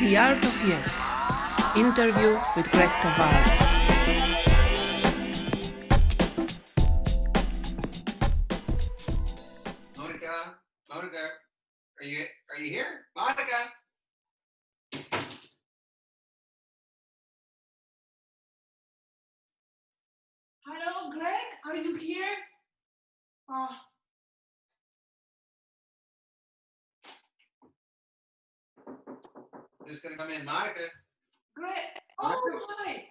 The Art of Yes. Interview with Greg Tavares. Monica, are you here? Monica. Hello, Greg. Are you here? Oh. Just gonna come in, Monica. Greg. Monica. Oh, hi.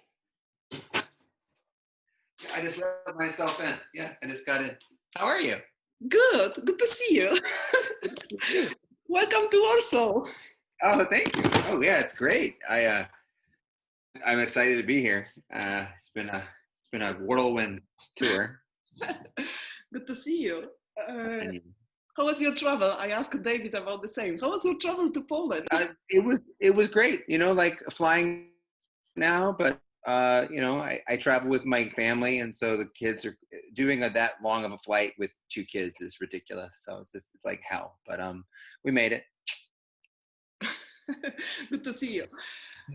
I just let myself in. Yeah, I just got in. How are you? Good to see you. Welcome to Warsaw. Oh, thank you. Oh, yeah, it's great. I'm excited to be here. It's been a whirlwind tour. Good to see you. How was your travel? I asked David about the same. How was your travel to Poland? It was great. You know, like flying now, but I travel with my family, and so the kids are doing that long of a flight with 2 kids is ridiculous. So it's like hell, but we made it. Good to see you.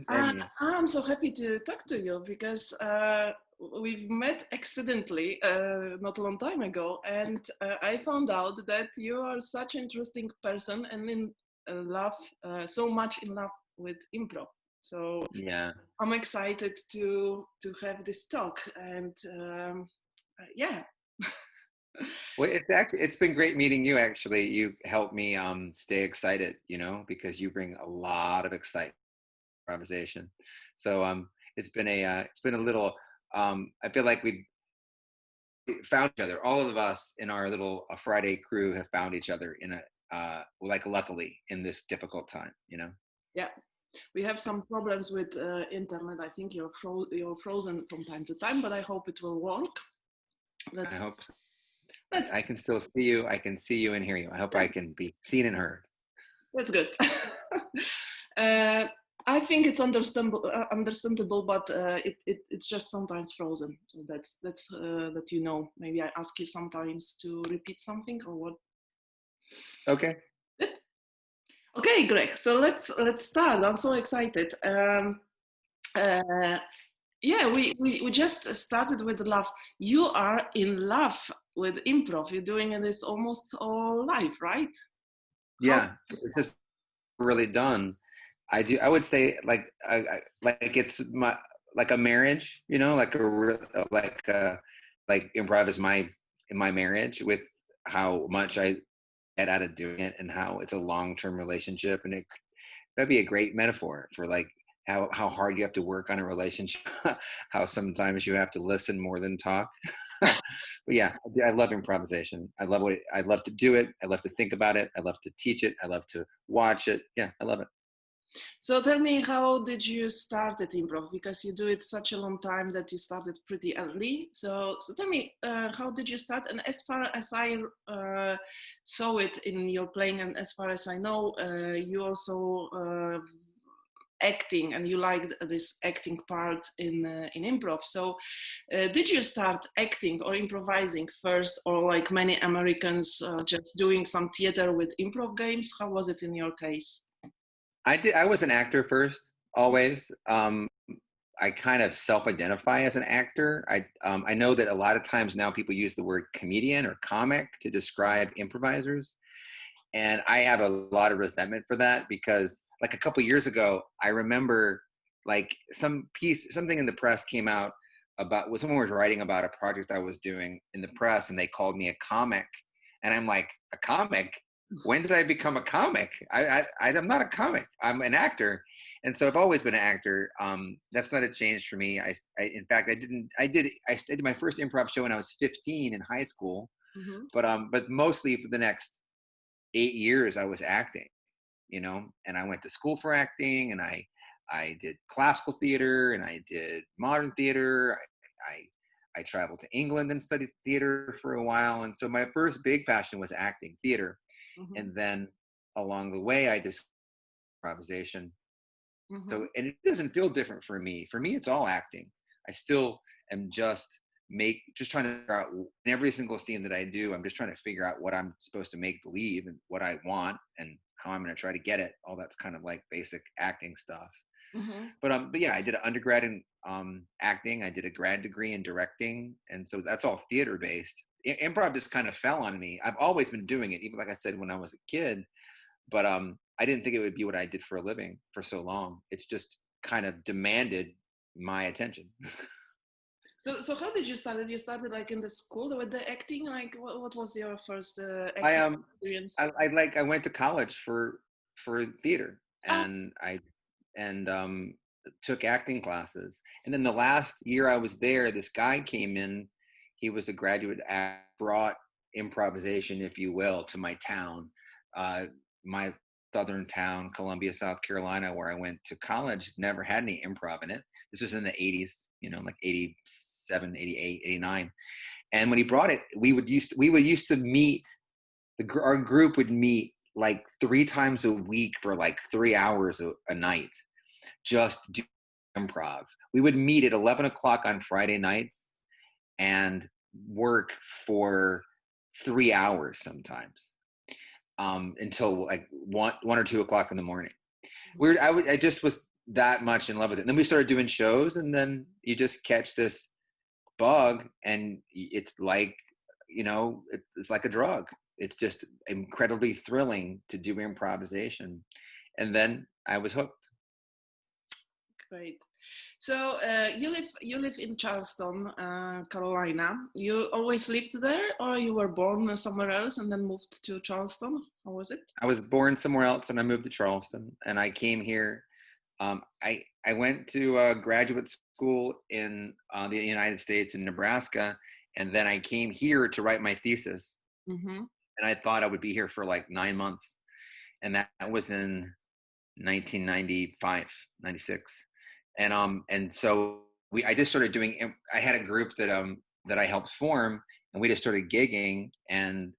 I'm so happy to talk to you because we've met accidentally not a long time ago, and I found out that you are such an interesting person and in love, so much in love with improv. So yeah, I'm excited to have this talk, and yeah. well, it's been great meeting you. Actually, you helped me stay excited, because you bring a lot of excitement improvisation. So it's been a little I feel like we found each other. All of us in our little Friday crew have found each other in a luckily in this difficult time, Yeah, we have some problems with internet. I think you're frozen from time to time, but I hope it will work. I hope so. I can still see you. I can see you and hear you. I hope I can be seen and heard. That's good. I think it's understandable, but it's just sometimes frozen. So that's that. Maybe I ask you sometimes to repeat something or what. Okay. Good. Okay, Greg. So let's start. I'm so excited. Yeah, we just started with love. You are in love with improv. You're doing this almost all life, right? Yeah, it's just really done. I would say like it's like a marriage, like improv is my marriage with how much I get out of doing it and how it's a long-term relationship, and that'd be a great metaphor for like how hard you have to work on a relationship, how sometimes you have to listen more than talk. But yeah, I love improvisation. I love to do it. I love to think about it. I love to teach it. I love to watch it. Yeah, I love it. So tell me, how did you start at improv? Because you do it such a long time that you started pretty early. So tell me, how did you start? And as far as I saw it in your playing, and as far as I know, you also acting, and you like this acting part in improv. So did you start acting or improvising first, or like many Americans, just doing some theater with improv games? How was it in your case? I was an actor first, always. I kind of self-identify as an actor. I know that a lot of times now people use the word comedian or comic to describe improvisers, and I have a lot of resentment for that because, like a couple years ago, I remember like something in the press came out about someone was writing about a project I was doing in the press, and they called me a comic, and I'm like, a comic? When did I become a comic? I'm not a comic. I'm an actor. And so I've always been an actor. That's not a change for me. In fact, I did my first improv show when I was 15 in high school, Mm-hmm. but mostly for the next 8 years, I was acting, and I went to school for acting, and I did classical theater, and I did modern theater. I traveled to England and studied theater for a while. And so my first big passion was acting, theater. Mm-hmm. And then along the way, I discovered improvisation. Mm-hmm. So, and it doesn't feel different for me. For me, it's all acting. I still am just just trying to figure out in every single scene that I do, I'm just trying to figure out what I'm supposed to make believe and what I want and how I'm going to try to get it. All that's kind of like basic acting stuff. Mm-hmm. But yeah, I did an undergrad in acting. I did a grad degree in directing, and so that's all theater based. Improv just kind of fell on me. I've always been doing it, even like I said when I was a kid. But I didn't think it would be what I did for a living for so long. It's just kind of demanded my attention. So how did you start? Did you started like in the school with the acting? Like what was your first I acting experience? I went to college for theater, Ah, and I and took acting classes. And then the last year I was there, this guy came in. He was a graduate act, brought improvisation, if you will, to my town, my southern town, Columbia, South Carolina, where I went to college. Never had any improv in it. This was in the 80s, like 87, 88, 89. And when he brought it, we would used to meet. Our group would meet like 3 times a week for like 3 hours a night, just do improv. We would meet at 11 o'clock on Friday nights and work for 3 hours sometimes, until like 1 or 2 o'clock in the morning. I just was that much in love with it. And then we started doing shows, and then you just catch this bug, and it's like, it's like a drug. It's just incredibly thrilling to do improvisation. And then I was hooked. great. So you live in Charleston, Carolina. You always lived there, or you were born somewhere else and then moved to Charleston? How was it? I was born somewhere else, and I moved to Charleston, and I came here. I went to graduate school in the United States in Nebraska, and then I came here to write my thesis. Mm-hmm. And I thought I would be here for like 9 months, and that was in 1995, 96. And so I just started doing. I had a group that I helped form, and we just started gigging, and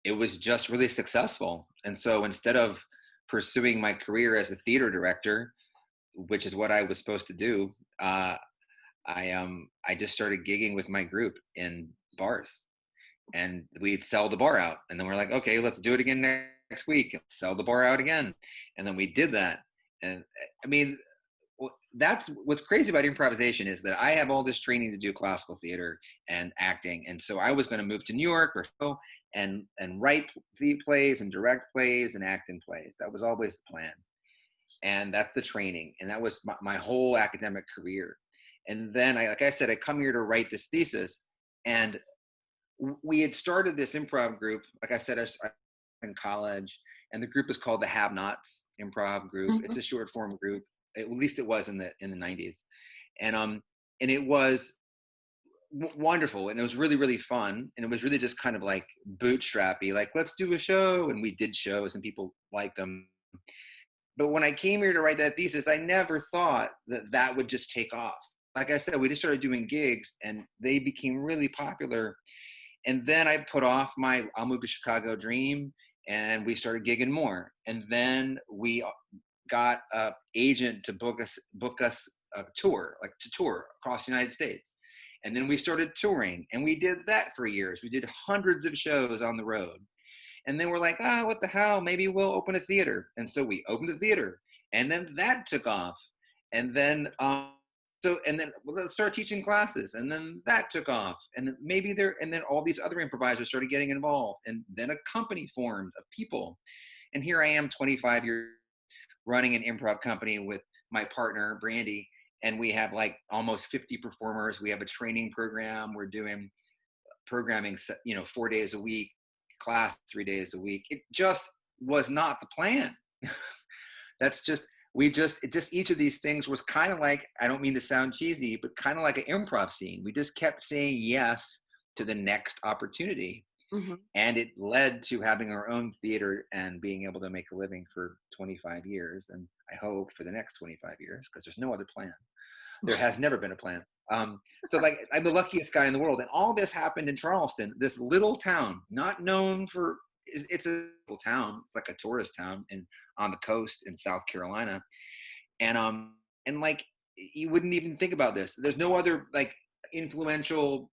it was just really successful. And so instead of pursuing my career as a theater director, which is what I was supposed to do, I just started gigging with my group in bars, and we'd sell the bar out, and then we're like, okay, let's do it again next week and sell the bar out again. And then we did that. And I mean, that's what's crazy about improvisation, is that I have all this training to do classical theater and acting, and so I was going to move to New York or so and write plays and direct plays and act in plays. That was always the plan, and that's the training, and that was my whole academic career. And then like I said, I come here to write this thesis, and we had started this improv group. Like I said, I was in college, and the group is called the Have Nots Improv Group. Mm-hmm. It's a short form group. At least it was in the 90s, and it was wonderful, and it was really, really fun, and it was really just kind of like bootstrappy, like, let's do a show. And we did shows, and people liked them. But when I came here to write that thesis, I never thought that would just take off. Like I said, we just started doing gigs, and they became really popular. And then I put off my I'll move to Chicago dream, and we started gigging more. And then we got an agent to book us a tour, like to tour across the United States. And then we started touring, and we did that for years. We did hundreds of shows on the road. And then we're like, what the hell? Maybe we'll open a theater. And so we opened a theater, and then that took off. And then and then let's start teaching classes, and then that took off, and then all these other improvisers started getting involved, and then a company formed of people. And here I am, 25 years, running an improv company with my partner Brandy, and we have like almost 50 performers. We have a training program. We're doing programming, 4 days a week, class 3 days a week. It just was not the plan. That's just each of these things was kind of like, I don't mean to sound cheesy, but kind of like an improv scene. We just kept saying yes to the next opportunity. Mm-hmm. And it led to having our own theater and being able to make a living for 25 years. And I hope for the next 25 years, because there's no other plan. There has never been a plan. So like, I'm the luckiest guy in the world. And all this happened in Charleston, this little town, not known for, it's a little town. It's like a tourist town on the coast in South Carolina. And like, you wouldn't even think about this. There's no other like influential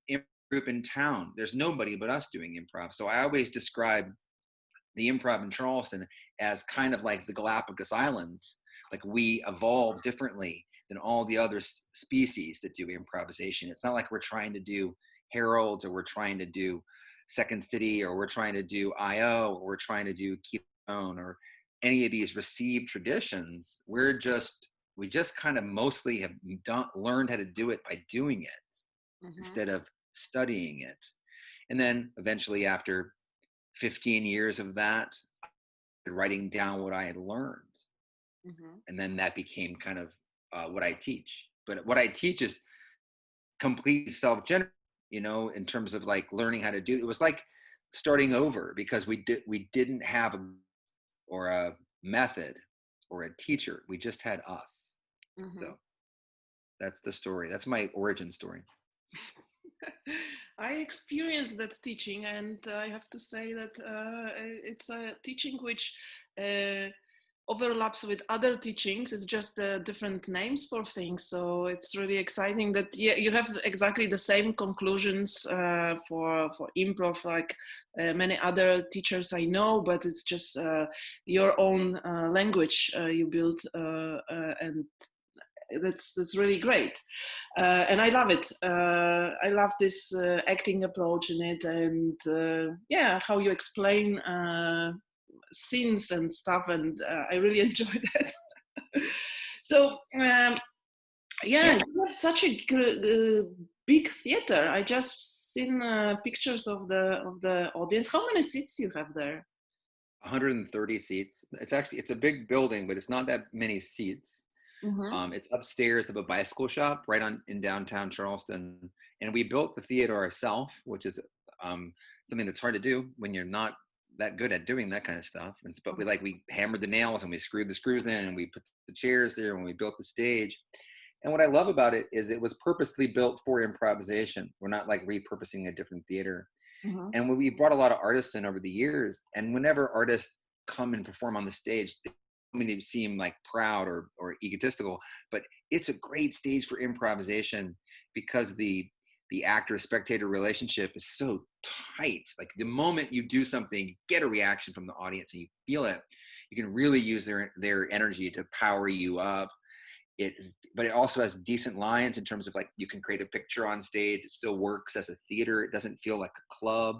group in town. There's nobody but us doing improv. So I always describe the improv in Charleston as kind of like the Galapagos Islands. Like we evolve differently than all the other species that do improvisation. It's not like we're trying to do Harold's, or we're trying to do Second City, or we're trying to do IO, or we're trying to do Keystone, or any of these received traditions. We just kind of mostly have learned how to do it by doing it instead of studying it. And then eventually, after 15 years of that, writing down what I had learned. And then that became kind of what I teach. But what I teach is completely self-generated, in terms of like learning how to do it. It was like starting over, because we didn't have a method or a teacher. We just had us. So that's the story. That's my origin story. I experienced that teaching, and I have to say that it's a teaching which overlaps with other teachings. It's just different names for things. So it's really exciting that you have exactly the same conclusions for improv like many other teachers I know, but it's just your own language you build, and that's really great. And I love it. I love this acting approach in it, and how you explain scenes and stuff, and I really enjoy that. So you have such a big theater. I just seen pictures of the audience. How many seats do you have there? 130 seats. It's a big building, but it's not that many seats. It's upstairs of a bicycle shop right in downtown Charleston, and we built the theater ourselves, which is something that's hard to do when you're not that good at doing that kind of stuff. But we hammered the nails and we screwed the screws in, and we put the chairs there when we built the stage. And what I love about it is it was purposely built for improvisation. We're not like repurposing a different theater. And when we brought a lot of artists in over the years, and whenever artists come and perform on the stage, to seem like proud or egotistical, but it's a great stage for improvisation, because the actor spectator relationship is so tight. Like the moment you do something, you get a reaction from the audience and you feel it, you can really use their energy to power you up. But it also has decent lines in terms of like, you can create a picture on stage. It still works as a theater. It doesn't feel like a club.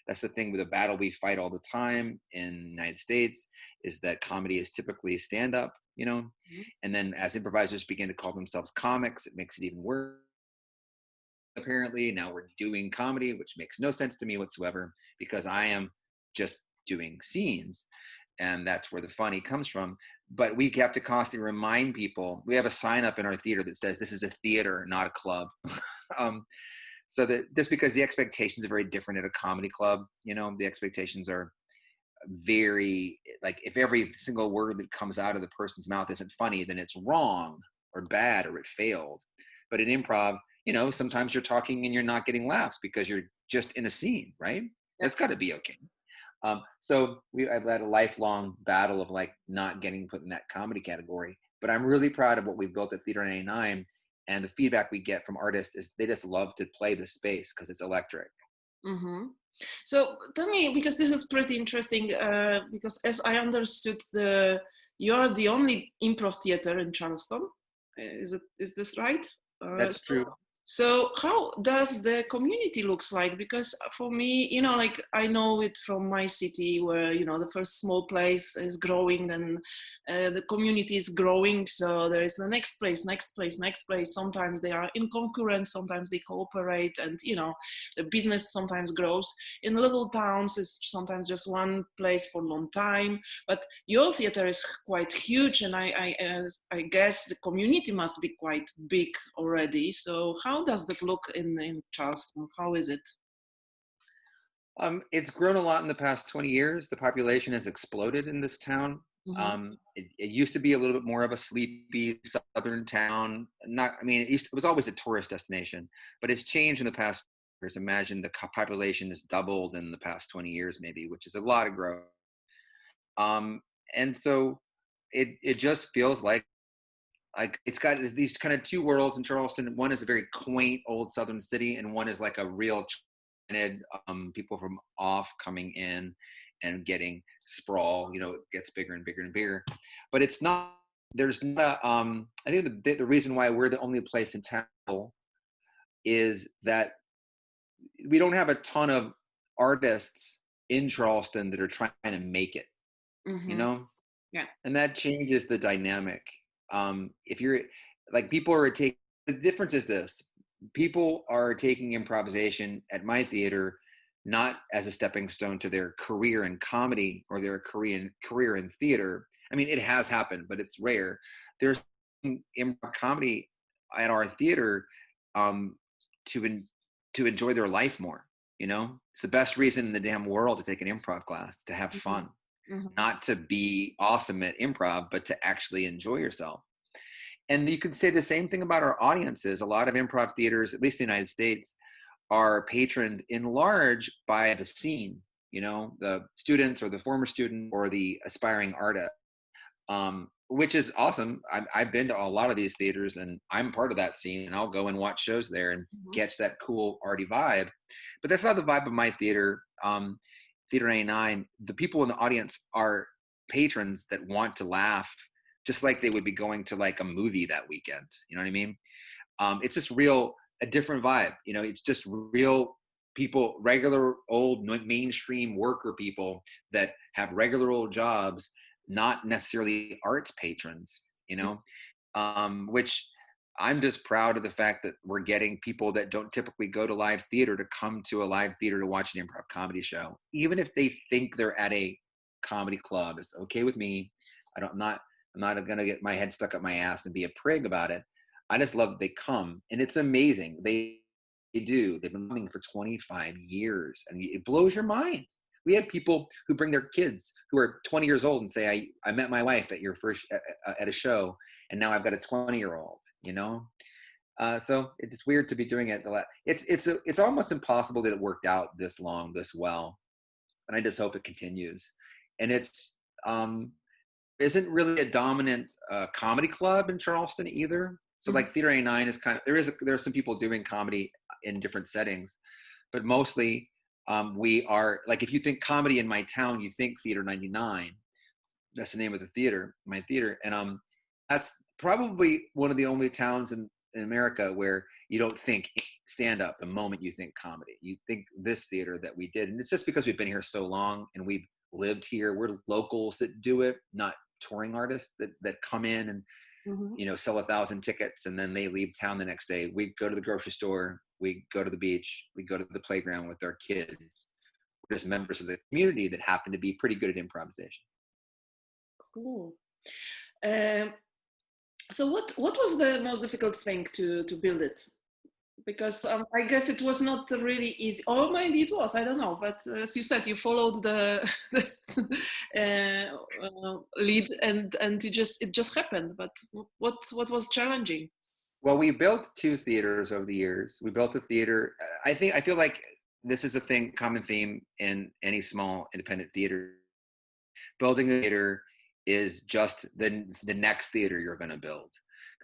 That's the thing with a battle we fight all the time in the United States, is that comedy is typically stand-up, and then as improvisers begin to call themselves comics, it makes it even worse. Apparently now we're doing comedy, which makes no sense to me whatsoever, because I am just doing scenes, and that's where the funny comes from. But we have to constantly remind people. We have a sign up in our theater that says this is a theater, not a club. So that just because the expectations are very different at a comedy club, the expectations are very, like, if every single word that comes out of the person's mouth isn't funny, then it's wrong or bad or it failed. But in improv, sometimes you're talking and you're not getting laughs because you're just in a scene, right? That's got to be okay. So I've had a lifelong battle of like not getting put in that comedy category, but I'm really proud of what we've built at Theater 99. And the feedback we get from artists is they just love to play the space because it's electric. So tell me, because this is pretty interesting, because as I understood, you're the only improv theater in Charleston. Is this right? That's true. So how does the community looks like? Because for me, like I know it from my city where, the first small place is growing, then the community is growing. So there is the next place. Sometimes they are in concurrence, sometimes they cooperate, and, the business sometimes grows. In little towns, it's sometimes just one place for a long time. But your theater is quite huge, and I guess the community must be quite big already. So how does that look in Charleston? How is it? It's grown a lot in the past 20 years. The population has exploded in this town. It used to be a little bit more of a sleepy southern town. It was always a tourist destination, but it's changed in the past years. Imagine the population has doubled in the past 20 years, maybe, which is a lot of growth. And so it just feels like like it's got these kind of two worlds in Charleston. One is a very quaint old Southern city, and one is like a real people from off coming in and getting sprawl. You know, it gets bigger and bigger and bigger, but it's not. There's not. I think the reason why we're the only place in town is that we don't have a ton of artists in Charleston that are trying to make it. You know, Yeah. And that changes the dynamic. If you're like, people are taking, the difference is this: people are taking improvisation at my theater not as a stepping stone to their career in comedy or their career in theater. I mean, it has happened, but it's rare. There's improv comedy at our theater to enjoy their life more. You know, it's the best reason in the damn world to take an improv class, to have fun, not to be awesome at improv, but to actually enjoy yourself. And you could say the same thing about our audiences. A lot of improv theaters, at least in the United States, are patroned in large by the scene, you know, the students or the former student or the aspiring artist, which is awesome. I've been to a lot of these theaters and I'm part of that scene, and I'll go and watch shows there and catch that cool arty vibe. But that's not the vibe of my theater. Theater 99, the people in the audience are patrons that want to laugh, just like they would be going to like a movie that weekend. You know what I mean? It's just a different vibe. You know, it's just real people, regular old mainstream worker people that have regular old jobs, not necessarily arts patrons, you know, which I'm just proud of the fact that we're getting people that don't typically go to live theater to come to a live theater to watch an improv comedy show. Even if they think they're at a comedy club, it's okay with me. I'm not going to get my head stuck up my ass and be a prig about it. I just love that they come, and it's amazing. They do. They've been coming for 25 years, and it blows your mind. We had people who bring their kids who are 20 years old and say, I met my wife at your first, at a show, and now I've got a 20-year-old, you know? So it's weird to be doing it. It's almost impossible that it worked out this long, this well. And I just hope it continues. And it's, isn't really a dominant comedy club in Charleston either. So like Theater 89 is kind of, there are some people doing comedy in different settings, but mostly we are, like, if you think comedy in my town, you think Theater 99. That's the name of the theater, my theater. And that's probably one of the only towns in America where you don't think stand up the moment you think comedy. You think this theater that we did. And it's just because we've been here so long and we've lived here. We're locals that do it, not touring artists that come in and you know, sell 1,000 tickets and then they leave town the next day. We go to the grocery store, we go to the beach, we go to the playground with our kids. We're just members of the community that happen to be pretty good at improvisation. Cool. So what was the most difficult thing to build it? Because I guess it was not really easy, or maybe it was, I don't know. But as you said, you followed the lead, and it just happened. But what was challenging? Well, we built 2 theaters over the years. We built a theater. I feel like this is a common theme in any small independent theater. Building a theater is just the next theater you're going to build.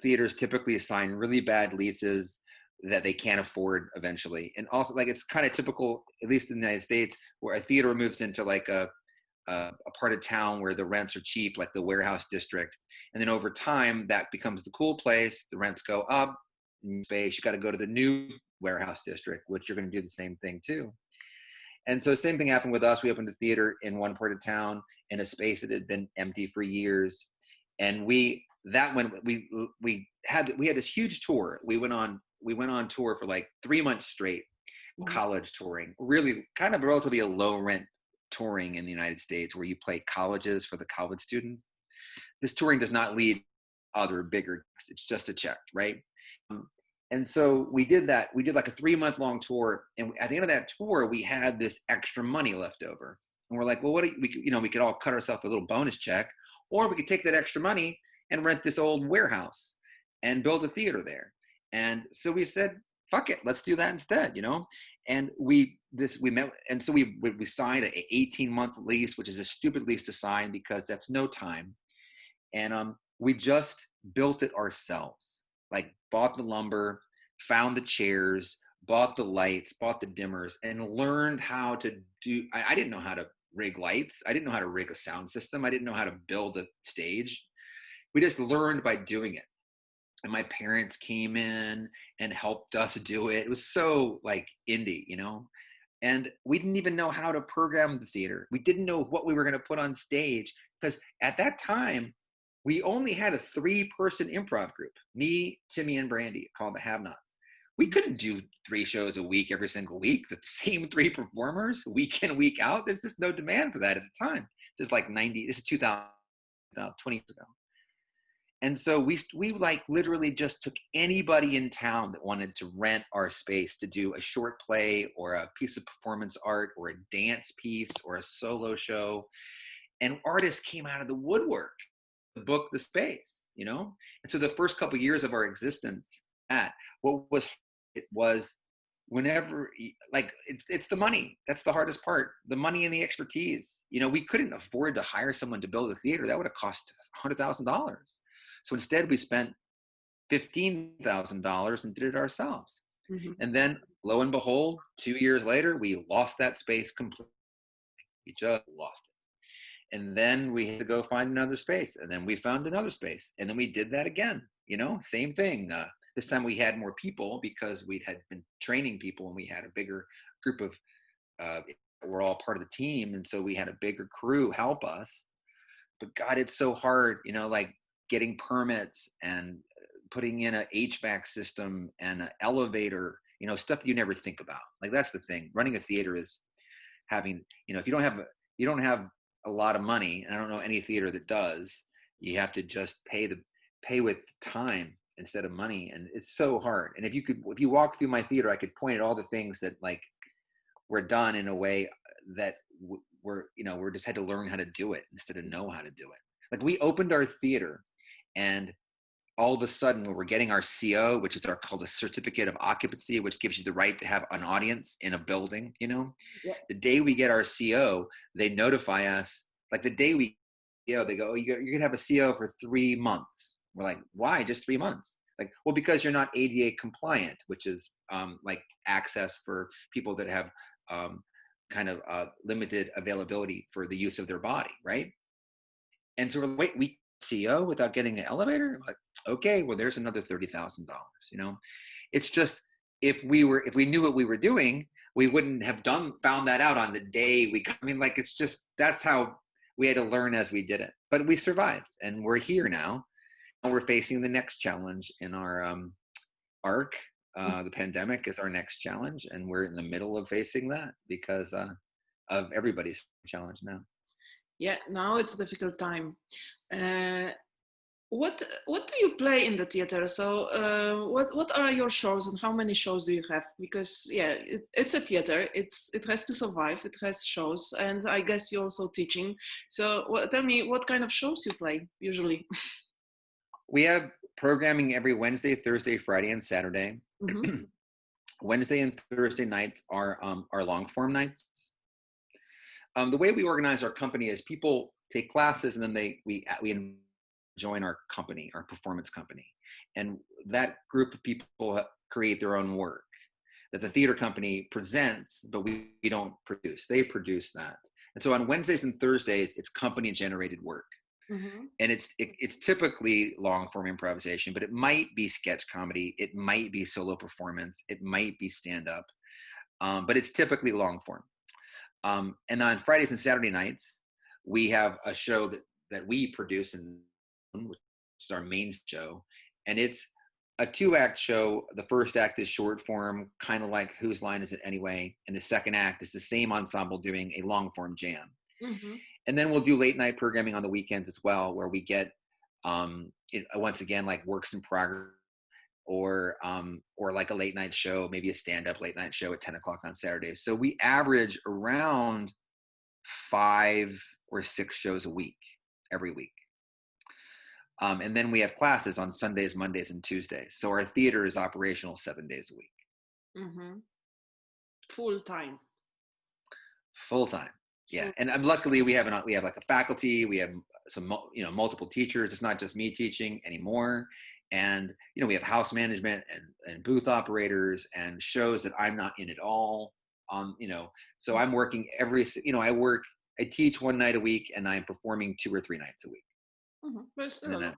Theaters typically assign really bad leases that they can't afford eventually. And also, like, it's kind of typical, at least in the United States, where a theater moves into like a part of town where the rents are cheap, like the warehouse district. And then over time, that becomes the cool place. The rents go up in space. You got to go to the new warehouse district, which you're going to do the same thing too. And so same thing happened with us. We opened a theater in one part of town in a space that had been empty for years. And we had this huge tour. We went on tour for like 3 months straight, college touring, really kind of relatively a low rent touring in the United States, where you play colleges for the college students. This touring does not lead other bigger, it's just a check, right? And so we did that. We did like a 3-month long tour. And at the end of that tour, we had this extra money left over. And we're like, well, we could all cut ourselves a little bonus check, or we could take that extra money and rent this old warehouse and build a theater there. And so we said, fuck it, let's do that instead, you know? And we met, and so we signed an 18-month lease, which is a stupid lease to sign because that's no time. And we just built it ourselves, like bought the lumber, found the chairs, bought the lights, bought the dimmers, and learned how to do, I didn't know how to rig lights. I didn't know how to rig a sound system. I didn't know how to build a stage. We just learned by doing it. And my parents came in and helped us do it. It was so like indie, you know? And we didn't even know how to program the theater. We didn't know what we were going to put on stage, because at that time, we only had a 3-person improv group, me, Timmy, and Brandy, called the Have-Nots. We couldn't do 3 shows a week every single week, the same 3 performers, week in, week out. There's just no demand for that at the time. It's just like this is 2000, 20 years ago. And so we like literally just took anybody in town that wanted to rent our space to do a short play or a piece of performance art or a dance piece or a solo show. And artists came out of the woodwork to book the space, you know? And so the first couple of years of our existence, it was whenever, like, it's the money. That's the hardest part. The money and the expertise. You know, we couldn't afford to hire someone to build a theater. That would have cost $100,000. So instead we spent $15,000 and did it ourselves. Mm-hmm. And then lo and behold, 2 years later, we lost that space completely. We just lost it. And then we had to go find another space. And then we found another space. And then we did that again, you know, same thing. This time we had more people because we had been training people and we had a bigger group of, we're all part of the team. And so we had a bigger crew help us. But God, it's so hard, you know, like getting permits and putting in an HVAC system and an elevator, you know, stuff that you never think about. Like, that's the thing. Running a theater is having, you know, if you don't have a lot of money, and I don't know any theater that does, you have to just pay with time instead of money. And it's so hard. And if you walk through my theater, I could point at all the things that like were done in a way that we're just had to learn how to do it instead of know how to do it. Like, we opened our theater, and all of a sudden, when we're getting our CO, which is called a certificate of occupancy, which gives you the right to have an audience in a building, you know, Yeah. The day we get our CO, they notify us, like the day we, you know, they go, oh, you're going to have a CO for 3 months. We're like, why just 3 months? Like, well, because you're not ADA compliant, which is like access for people that have kind of limited availability for the use of their body, right? And so we're like, wait, we CO without getting an elevator? I'm like, okay, well, there's another $30,000. You know, it's just, if we knew what we were doing, we wouldn't have found that out on the day I mean, like, it's just, that's how we had to learn as we did it. But we survived, and we're here now. And we're facing the next challenge in our arc. The pandemic is our next challenge, and we're in the middle of facing that because of everybody's challenge now. Yeah, now it's a difficult time. What do you play in the theater? So what are your shows, and how many shows do you have? Because yeah, it's a theater. It has to survive. It has shows, and I guess you're also teaching. So tell me, what kind of shows you play usually? We have programming every Wednesday, Thursday, Friday, and Saturday. Mm-hmm. Wednesday and Thursday nights are long form nights. The way we organize our company is people take classes, and then we join our company, our performance company. And that group of people create their own work that the theater company presents, but we don't produce. They produce that. And so on Wednesdays and Thursdays, it's company generated work. Mm-hmm. And it's typically long form improvisation, but it might be sketch comedy. It might be solo performance. It might be stand up, but it's typically long form. And on Fridays and Saturday nights, we have a show that we produce, which is our main show. And it's a 2-act show. The first act is short form, kind of like Whose Line Is It Anyway? And the second act is the same ensemble doing a long form jam. Mm-hmm. And then we'll do late night programming on the weekends as well, where we get, once again, like works in progress, or like a late night show, maybe a stand-up late night show at 10 o'clock on Saturdays. So we average around 5 or 6 shows a week, every week. And then we have classes on Sundays, Mondays, and Tuesdays. So our theater is operational 7 days a week. Mm-hmm. Full time. Full time. Yeah, and luckily we have like a faculty, we have some multiple teachers. It's not just me teaching anymore, and we have house management and booth operators and shows that I'm not in at all. So I'm working I teach 1 night a week, and I'm performing 2 or 3 nights a week. Mm-hmm. But still And a then lot.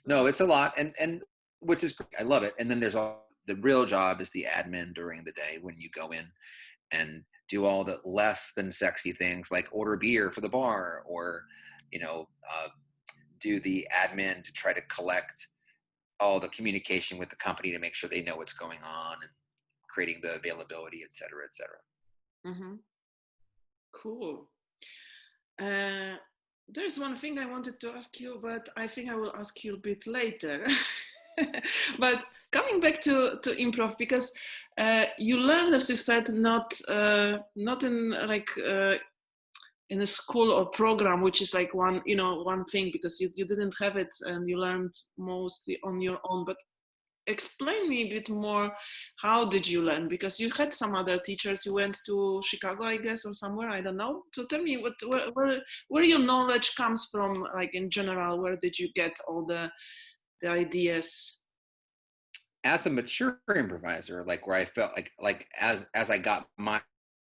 no, it's a lot, and which is great. I love it. And then there's all the real job is the admin during the day when you go in and do all the less than sexy things like order beer for the bar, or do the admin to try to collect all the communication with the company to make sure they know what's going on, and creating the availability, et cetera, et cetera. Mm-hmm. Cool. There's one thing I wanted to ask you, but I think I will ask you a bit later. But coming back to improv, because you learned, as you said, not in in a school or program, which is like one thing, because you didn't have it and you learned mostly on your own. But explain me a bit more, how did you learn? Because you had some other teachers. You went to Chicago, I guess, or somewhere, I don't know. So tell me where your knowledge comes from, like in general. Where did you get all the ideas? As a mature improviser, like where I felt like as I got my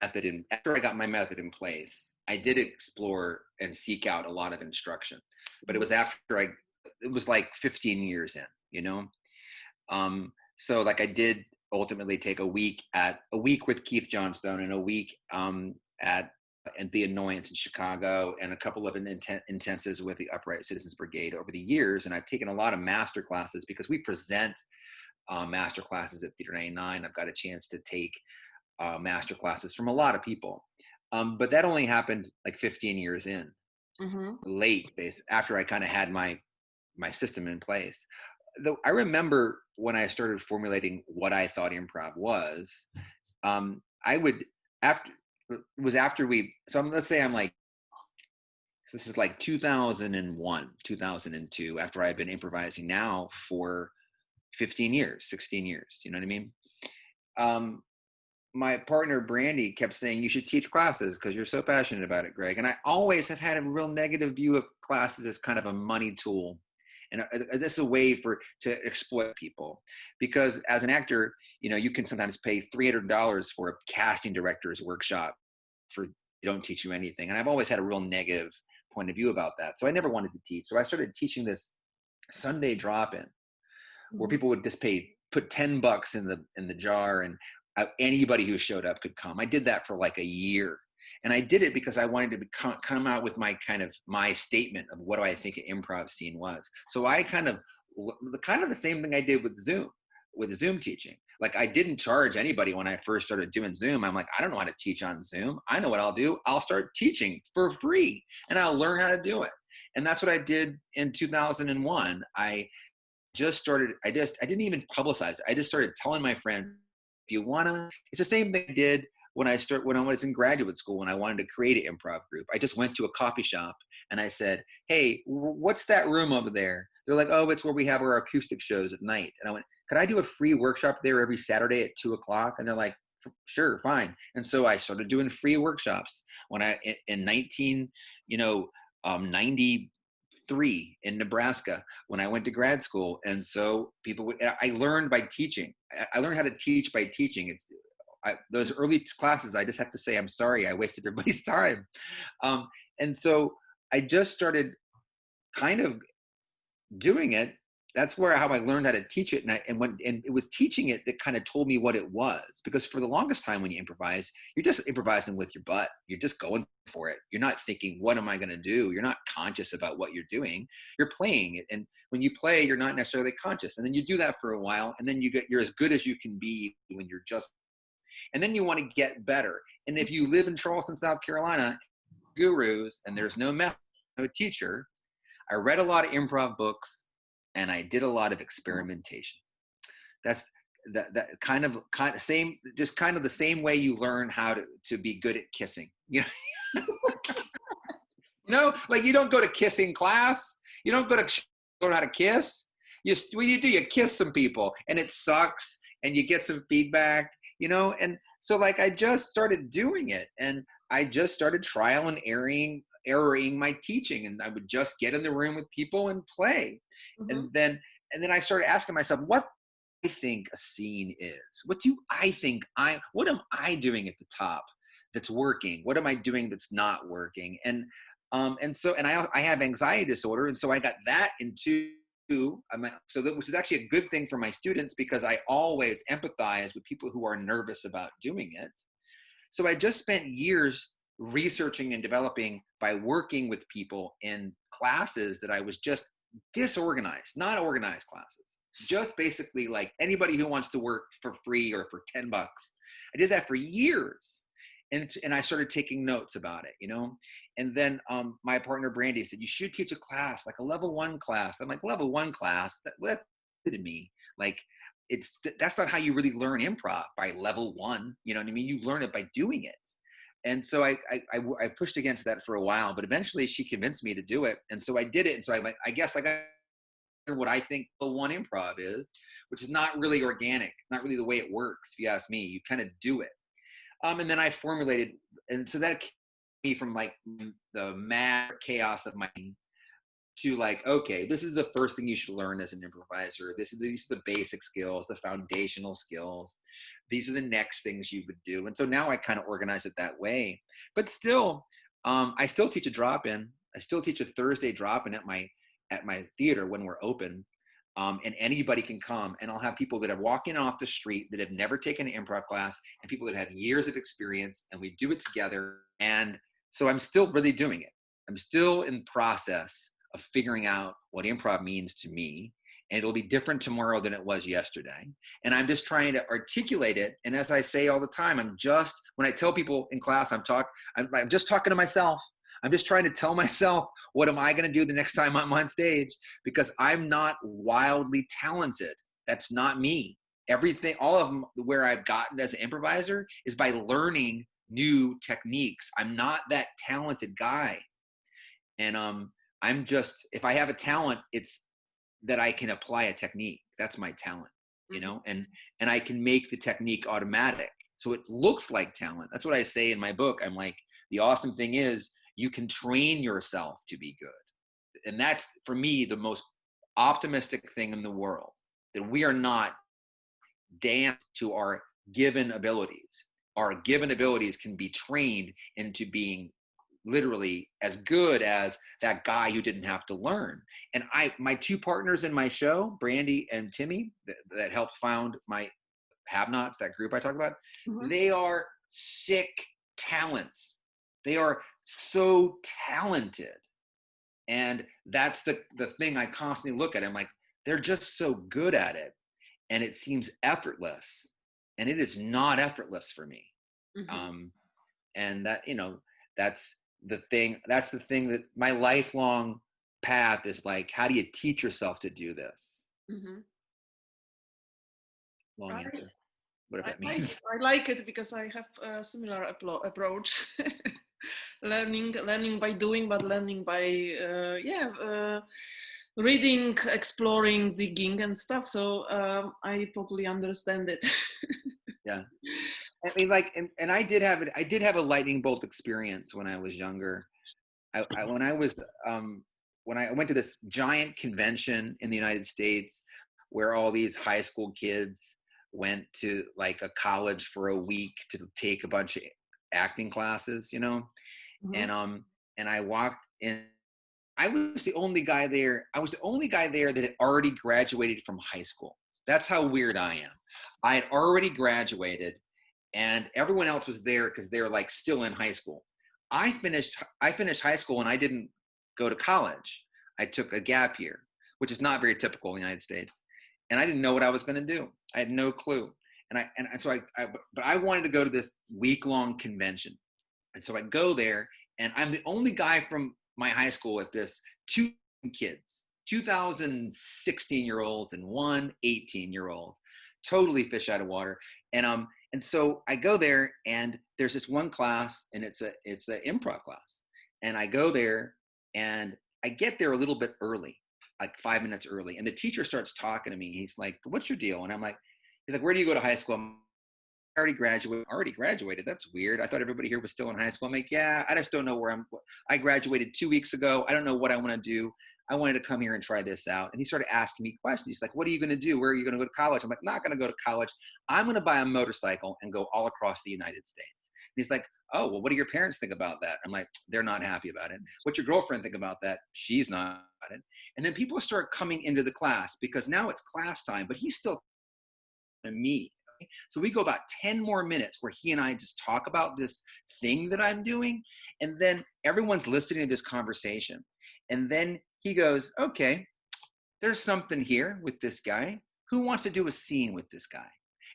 method in, after I got my method in place, I did explore and seek out a lot of instruction. But it was it was like 15 years in, so like I did ultimately take a week with Keith Johnstone, and a week at the Annoyance in Chicago, and a couple of intensives with the Upright Citizens Brigade over the years. And I've taken a lot of master classes, because we present master classes at Theater 99. I've got a chance to take master classes from a lot of people. But that only happened like 15 years in, late, after I kind of had my system in place. Though I remember when I started formulating what I thought improv was, let's say I'm like, this is like 2001, 2002, after I've been improvising now for 15 years, 16 years, you know what I mean? My partner, Brandy, kept saying, you should teach classes because you're so passionate about it, Greg. And I always have had a real negative view of classes as kind of a money tool. And this is a way to exploit people, because as an actor, you can sometimes pay $300 for a casting director's workshop they don't teach you anything. And I've always had a real negative point of view about that. So I never wanted to teach. So I started teaching this Sunday drop-in, where people would just put $10 in the jar, and anybody who showed up could come. I did that for like a year. And I did it because I wanted to come out with my statement of what do I think an improv scene was. So I kind of the same thing I did with Zoom teaching. Like, I didn't charge anybody when I first started doing Zoom. I'm like, I don't know how to teach on Zoom. I know what I'll do. I'll start teaching for free, and I'll learn how to do it. And that's what I did in 2001. I didn't even publicize it. I just started telling my friends, if you wanna, it's the same thing I did when I was in graduate school, when I wanted to create an improv group. I just went to a coffee shop and I said, hey, what's that room over there? They're like, oh, it's where we have our acoustic shows at night. And I went, could I do a free workshop there every Saturday at 2:00? And they're like, sure, fine. And so I started doing free workshops in 1993 in Nebraska, when I went to grad school. And so I learned by teaching. I learned how to teach by teaching. Those early classes, I just have to say, I'm sorry, I wasted everybody's time. And so I just started kind of doing it. That's how I learned how to teach it. And it was teaching it that kind of told me what it was, because for the longest time when you improvise, you're just improvising with your butt. You're just going for it. You're not thinking, what am I going to do? You're not conscious about what you're doing. You're playing it. And when you play, you're not necessarily conscious. And then you do that for a while, and then you're as good as you can be when you're just, and then you want to get better. And if you live in Charleston, South Carolina, gurus, and there's no method, no teacher, I read a lot of improv books, and I did a lot of experimentation. That's that kind of same, just kind of the same way you learn how to be good at kissing. Like, you don't go to kissing class. You don't go to learn how to kiss. You kiss some people, and it sucks, and you get some feedback. And so, like, I just started doing it, and I just started trial and erroring my teaching, and I would just get in the room with people and play. Mm-hmm. And then I started asking myself, what I think a scene is. What do I think what am I doing at the top that's working? What am I doing that's not working? And I have anxiety disorder, and so I got that into which is actually a good thing for my students, because I always empathize with people who are nervous about doing it. So I just spent years researching and developing by working with people in classes that I was just disorganized, not organized classes, just basically like anybody who wants to work for free or for $10. I did that for years. And I started taking notes about it, And then my partner Brandy said, you should teach a class, like a level 1 class. I'm like, level 1 class? That's to me. Like, that's not how you really learn improv, by level 1. You know what I mean? You learn it by doing it. And so I pushed against that for a while, but eventually she convinced me to do it. And so I did it. And so I guess I got what I think level 1 improv is, which is not really organic, not really the way it works. If you ask me, you kind of do it. And then I formulated, and so that came me from like the mad chaos of my to like, okay, this is the first thing you should learn as an improviser. These are the basic skills, the foundational skills. These are the next things you would do. And so now I kind of organize it that way. But still, I still teach a drop-in. I still teach a Thursday drop-in at my theater when we're open. And anybody can come, and I'll have people that are walking off the street that have never taken an improv class, and people that have years of experience, and we do it together. And so I'm still really doing it. I'm still in process of figuring out what improv means to me, and it'll be different tomorrow than it was yesterday. And I'm just trying to articulate it. And as I say all the time, when I tell people in class, I'm just talking to myself. I'm just trying to tell myself, what am I going to do the next time I'm on stage? Because I'm not wildly talented. That's not me. Everything, all of them, where I've gotten as an improviser is by learning new techniques. I'm not that talented guy. And I'm just, if I have a talent, it's that I can apply a technique. That's my talent, and I can make the technique automatic. So it looks like talent. That's what I say in my book. I'm like, the awesome thing is, you can train yourself to be good. And that's, for me, the most optimistic thing in the world, that we are not damned to our given abilities. Our given abilities can be trained into being literally as good as that guy who didn't have to learn. And my 2 partners in my show, Brandy and Timmy, that helped found my Have-Nots, that group I talked about, they are sick talents. They are so talented. And that's the thing I constantly look at. I'm like, they're just so good at it. And it seems effortless. And it is not effortless for me. And that, that's the thing that my lifelong path is like, how do you teach yourself to do this? Long answer. Whatever that means. I like it because I have a similar approach. learning by doing, but learning by reading, exploring, digging and stuff. So I totally understand it. Yeah. I mean, like, and I did have a lightning bolt experience when I was younger. When I went to this giant convention in the United States, where all these high school kids went to like a college for a week to take a bunch of acting classes, and I walked in. I was the only guy there. I was the only guy there that had already graduated from high school. That's how weird I am. I had already graduated, and everyone else was there because they're like still in high school. I finished high school and I didn't go to college. I took a gap year, which is not very typical in the United States. And I didn't know what I was going to do. I had no clue. But I wanted to go to this week-long convention. And so I go there, and I'm the only guy from my high school at this, 2 kids, 2016-year-olds and 1 18-year-old, totally fish out of water. And so I go there, and there's this one class, and it's an improv class. And I go there, and I get there a little bit early, like 5 minutes early. And the teacher starts talking to me. He's like, "What's your deal?" And he's like, "Where do you go to high school?" already graduated. That's weird. I thought everybody here was still in high school. I'm like, yeah, I just don't know I graduated 2 weeks ago. I don't know what I want to do. I wanted to come here and try this out. And he started asking me questions. He's like, what are you going to do? Where are you going to go to college? I'm like, not going to go to college. I'm going to buy a motorcycle and go all across the United States. And he's like, oh, well, what do your parents think about that? I'm like, they're not happy about it. What's your girlfriend think about that? She's not about it. And then people start coming into the class because now it's class time, but he's still me. So we go about 10 more minutes where he and I just talk about this thing that I'm doing. And then everyone's listening to this conversation. And then he goes, okay, there's something here with this guy. Who wants to do a scene with this guy?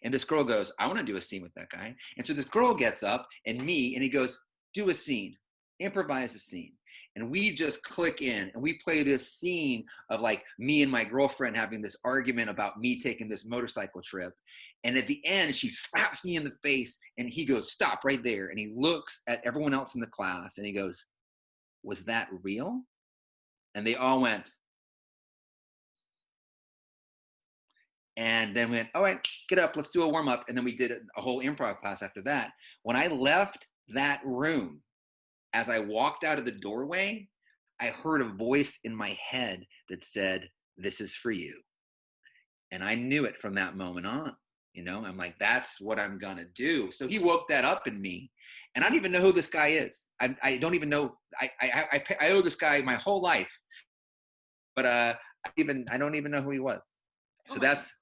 And this girl goes, I want to do a scene with that guy. And so this girl gets up and he goes, do a scene, improvise a scene. And we just click in and we play this scene of like me and my girlfriend having this argument about me taking this motorcycle trip. And at the end, she slaps me in the face and he goes, stop right there. And he looks at everyone else in the class and he goes, was that real? And they all went. And then went, all right, get up, let's do a warm up. And then we did a whole improv class after that. When I left that room, as I walked out of the doorway, I heard a voice in my head that said, this is for you. And I knew it from that moment on. You know, I'm like, that's what I'm going to do. So he woke that up in me. And I don't even know who this guy is. I don't even know. I owe this guy my whole life. But I don't even know who he was. So that's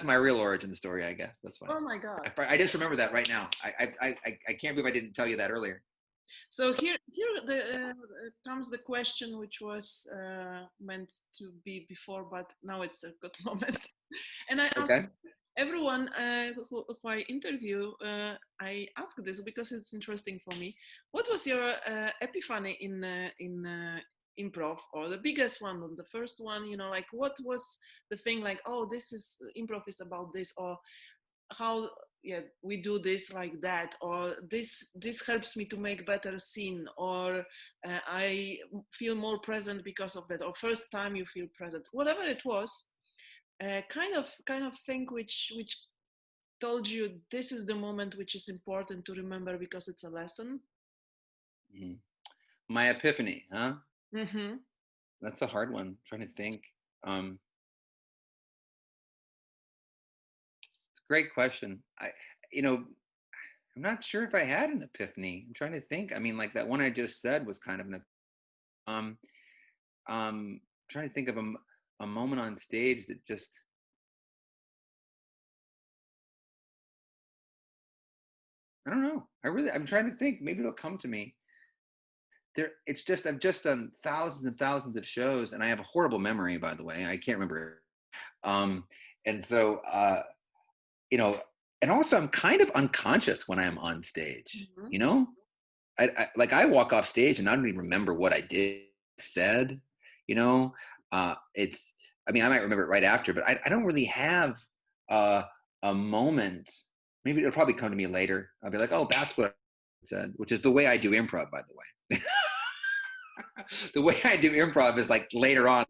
my real origin story, I guess. That's why. Oh my God. I just remember that right now. I can't believe I didn't tell you that earlier. So here comes the question, which was meant to be before, but now it's a good moment. And I asked everyone who I interview, I ask this because it's interesting for me. What was your epiphany in improv, or the biggest one, or the first one? You know, like what was the thing? Like, oh, this is improv is about this, or how we do this like that, or this helps me to make better scene, or I feel more present because of that, or first time you feel present, whatever it was, kind of thing which told you this is the moment which is important to remember because it's a lesson. Mm-hmm. My epiphany, huh? Mm-hmm. That's a hard one. I'm trying to think. It's a great question. I'm not sure if I had an epiphany. I'm trying to think. I mean, like that one I just said was kind of an trying to think of a moment on stage that just I don't know. I'm trying to think. Maybe it'll come to me. I've just done thousands and thousands of shows, and I have a horrible memory, by the way. I can't remember. And so, and also I'm kind of unconscious when I'm on stage. Mm-hmm. You know, I walk off stage and I don't even remember what I said. You know, I might remember it right after, but I don't really have a moment. Maybe it'll probably come to me later. I'll be like, oh, that's what I said, which is the way I do improv, by the way. The way I do improv is like later on,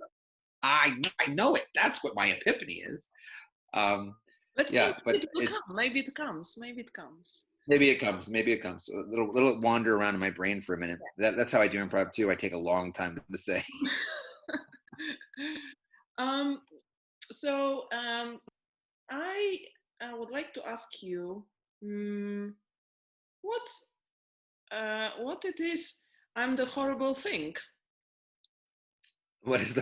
I know it. That's what my epiphany is. Let's see. Maybe it comes. Maybe it comes. A little wander around in my brain for a minute. That's how I do improv too. I take a long time to say. I would like to ask you, what it is? I'm the horrible thing. What is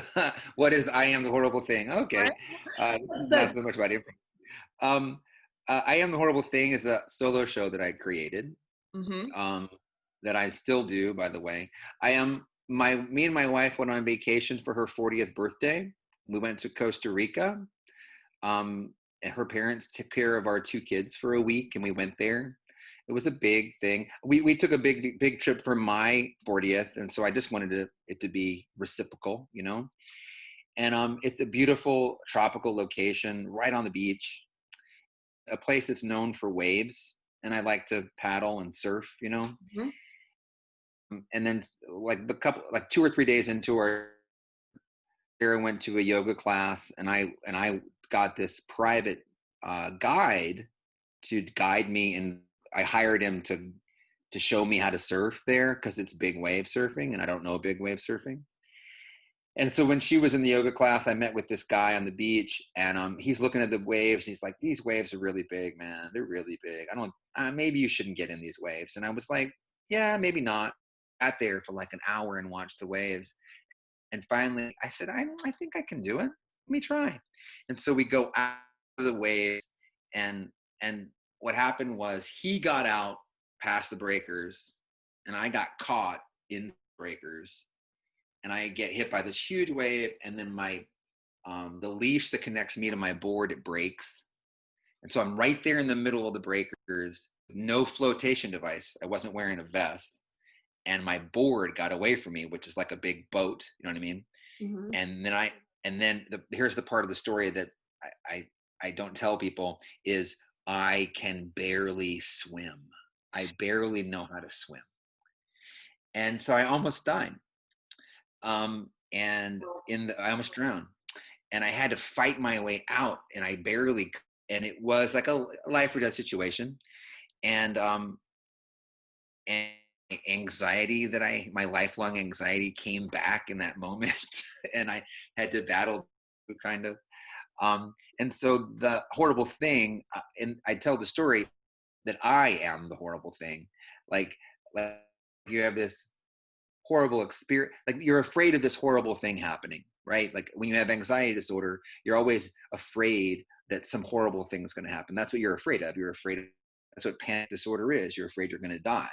I am the horrible thing? Okay, this is not so much about improv. I Am the Horrible Thing is a solo show that I created, that I still do, by the way. Me and my wife went on vacation for her 40th birthday. We went to Costa Rica. And her parents took care of our 2 kids for a week, and we went there. It was a big thing. We took a big trip for my 40th, and so I just wanted it to be reciprocal, you know. And it's a beautiful tropical location right on the beach, a place that's known for waves, and I like to paddle and surf, you know. And then like 2 or 3 days into Sara went to a yoga class, and I got this private guide to guide me, and I hired him to show me how to surf there because it's big wave surfing and I don't know big wave surfing. And so when she was in the yoga class, I met with this guy on the beach, and he's looking at the waves. He's like, "These waves are really big, man. They're really big. I don't. Maybe you shouldn't get in these waves." And I was like, "Yeah, maybe not." Sat there for like an hour and watched the waves. And finally, I said, "I think I can do it. Let me try." And so we go out of the waves, and what happened was he got out past the breakers, and I got caught in the breakers, and I get hit by this huge wave, and then my the leash that connects me to my board, it breaks, and so I'm right there in the middle of the breakers, no flotation device. I wasn't wearing a vest, and my board got away from me, which is like a big boat. You know what I mean? Mm-hmm. And then here's the part of the story that I don't tell people is I can barely swim. I barely know how to swim, and so I almost died. And I almost drowned, and I had to fight my way out, and I barely, and it was like a life or death situation. And anxiety my lifelong anxiety came back in that moment, and I had to battle kind of. And so the horrible thing, and I tell the story that I am the horrible thing, like you have this horrible experience, like you're afraid of this horrible thing happening, right? Like when you have anxiety disorder, you're always afraid that some horrible thing is going to happen. That's what you're afraid of. That's what panic disorder is. You're afraid you're going to die.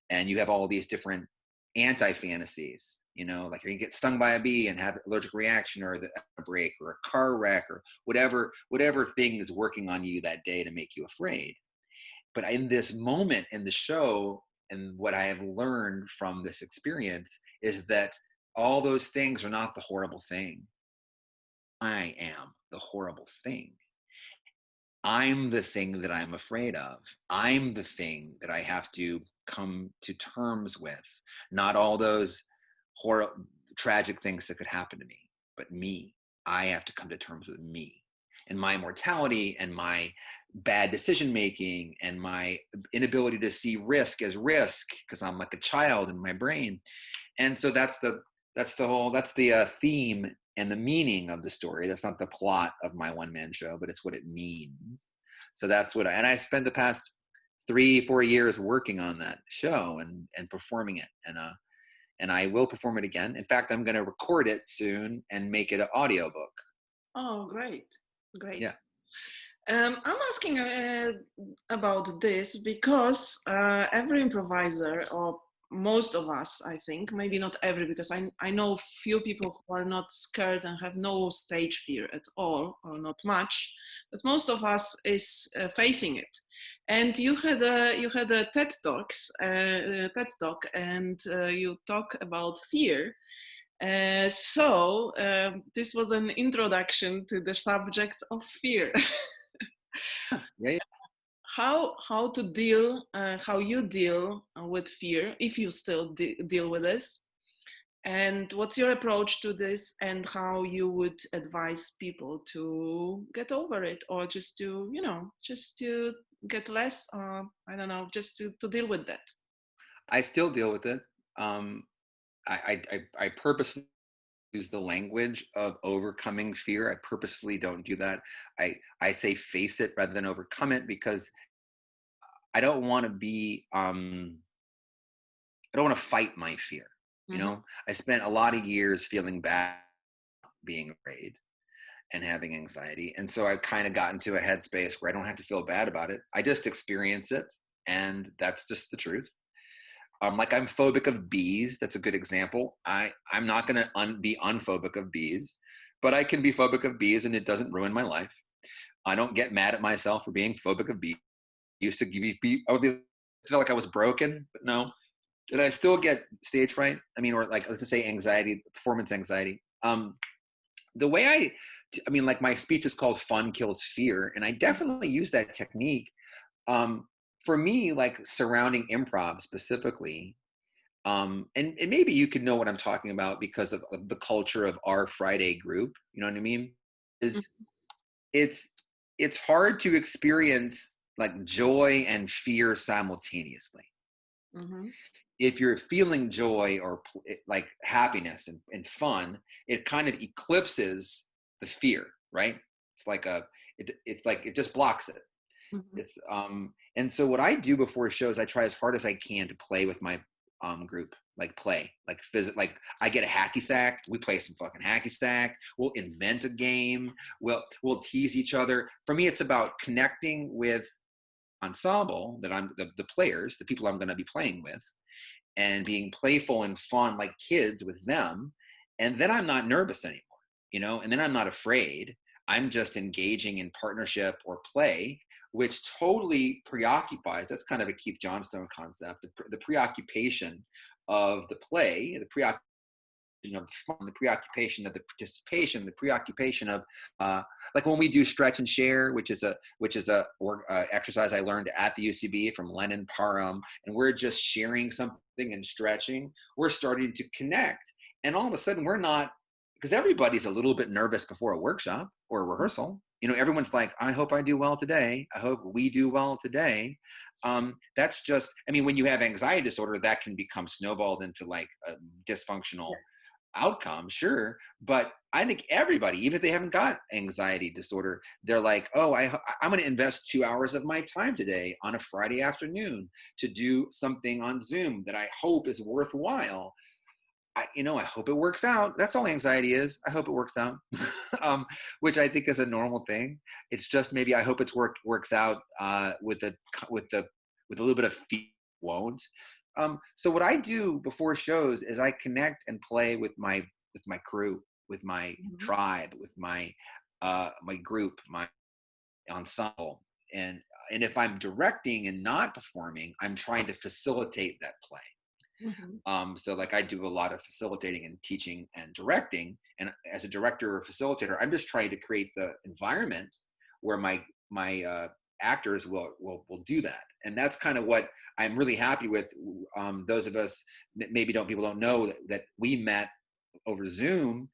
And you have all these different anti-fantasies, like you're going to get stung by a bee and have an allergic reaction, or a break, or a car wreck, or whatever thing is working on you that day to make you afraid. But in this moment in the show, and what I have learned from this experience is that all those things are not the horrible thing. I am the horrible thing. I'm the thing that I'm afraid of. I'm the thing that I have to come to terms with. Not all those tragic things that could happen to me, but me. I have to come to terms with me and my mortality and my bad decision making and my inability to see risk as risk because I'm like a child in my brain. And so that's the theme and the meaning of the story. That's not the plot of my one-man show, but it's what it means. So that's and I spent the past 3-4 years working on that show and performing it. And I will perform it again. In fact, I'm going to record it soon and make it an audiobook. Oh, great. Yeah. I'm asking about this because every improviser, or most of us, I think, maybe not every, because I know few people who are not scared and have no stage fear at all, or not much, but most of us is facing it. And you had a TED Talk, and you talk about fear. So this was an introduction to the subject of fear. Yeah. How to deal, how you deal with fear, if you still deal with this, and what's your approach to this, and how you would advise people to get over it, or just to get less, I don't know, just to deal with that. I still deal with it. I purposefully use the language of overcoming fear. I purposefully don't do that. I say face it rather than overcome it, because I don't want to be I don't want to fight my fear. Mm-hmm. I spent a lot of years feeling bad being afraid and having anxiety. And so I've kind of gotten to a headspace where I don't have to feel bad about it. I just experience it, and that's just the truth. Like I'm phobic of bees. That's a good example. I'm not going to be unphobic of bees, but I can be phobic of bees, and it doesn't ruin my life. I don't get mad at myself for being phobic of bees. I used to I would feel like I was broken, but no. Did I still get stage fright? I mean, or like, let's just say anxiety, performance anxiety. The way like my speech is called Fun Kills Fear, and I definitely use that technique. For me, like surrounding improv specifically, and maybe you could know what I'm talking about because of the culture of our Friday group. You know what I mean? Is it's hard to experience like joy and fear simultaneously. Mm-hmm. If you're feeling joy or like happiness and fun, it kind of eclipses the fear, right? It's like it's like it just blocks it. Mm-hmm. It's and so what I do before shows, I try as hard as I can to play with my group, like play, like like I get a hacky sack, we play some fucking hacky sack, we'll invent a game, we'll tease each other. For me, it's about connecting with ensemble that I'm the players, the people I'm going to be playing with, and being playful and fun like kids with them. And then I'm not nervous anymore, you know, and then I'm not afraid. I'm just engaging in partnership or play, which totally preoccupies. That's kind of a Keith Johnstone concept, the preoccupation of the play, the preoccupation of fun, the preoccupation of the participation, the preoccupation of like when we do stretch and share, which is a exercise I learned at the UCB from Lennon Parham, and we're just sharing something and stretching. We're starting to connect, and all of a sudden we're not, because everybody's a little bit nervous before a workshop or a rehearsal. You know, everyone's like, I hope I do well today. I hope we do well today. That's just, I mean, when you have anxiety disorder, that can become snowballed into like a dysfunctional outcome, sure, but I think everybody, even if they haven't got anxiety disorder, they're like, oh, I'm going to invest 2 hours of my time today on a Friday afternoon to do something on Zoom that I hope is worthwhile. I hope it works out. That's all anxiety is. I hope it works out, which I think is a normal thing. It's just maybe I hope it's works out with a little bit of fear. Won't. So what I do before shows is I connect and play with my crew, with my tribe, with my group, my ensemble, and if I'm directing and not performing, I'm trying to facilitate that play. Mm-hmm. So like I do a lot of facilitating and teaching and directing, and as a director or facilitator, I'm just trying to create the environment where my actors will do that. And that's kind of what I'm really happy with. Those of us, maybe people don't know that we met over Zoom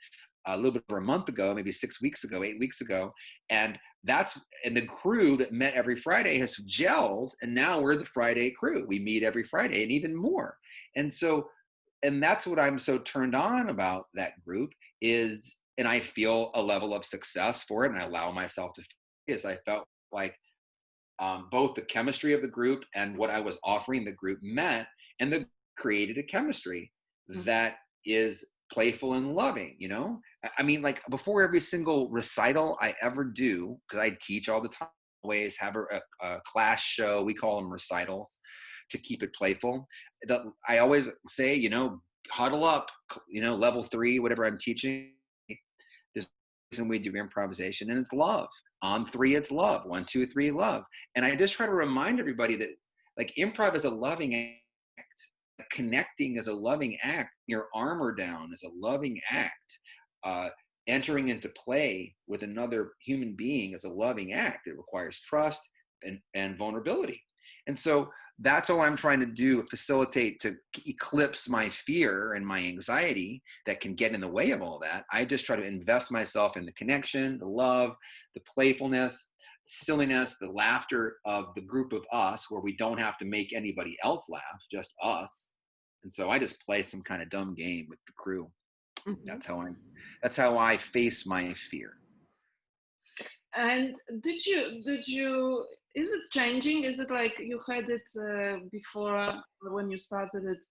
a little bit over a month ago, maybe 6 weeks ago, 8 weeks ago. And the crew that met every Friday has gelled. And now we're the Friday crew. We meet every Friday and even more. And that's what I'm so turned on about that group is, and I feel a level of success for it. And I allow myself to, is I felt like both the chemistry of the group and what I was offering the group met, and the created a chemistry that is playful and loving. You know, I mean, like before every single recital I ever do, because I teach all the time, always have a class show. We call them recitals to keep it playful. I always say, you know, huddle up, you know, level 3, whatever I'm teaching. There's reason we do improvisation, and it's love. On 3, it's love. 1, 2, 3, love. And I just try to remind everybody that like improv is a loving act. Connecting is a loving act. Your armor down is a loving act. Entering into play with another human being is a loving act. It requires trust and vulnerability. And so that's all I'm trying to do, facilitate, to eclipse my fear and my anxiety that can get in the way of all that. I just try to invest myself in the connection, the love, the playfulness, silliness, the laughter of the group of us, where we don't have to make anybody else laugh, just us. And so I just play some kind of dumb game with the crew. Mm-hmm. That's how I face my fear. And did you, is it changing? Is it like you had it before when you started it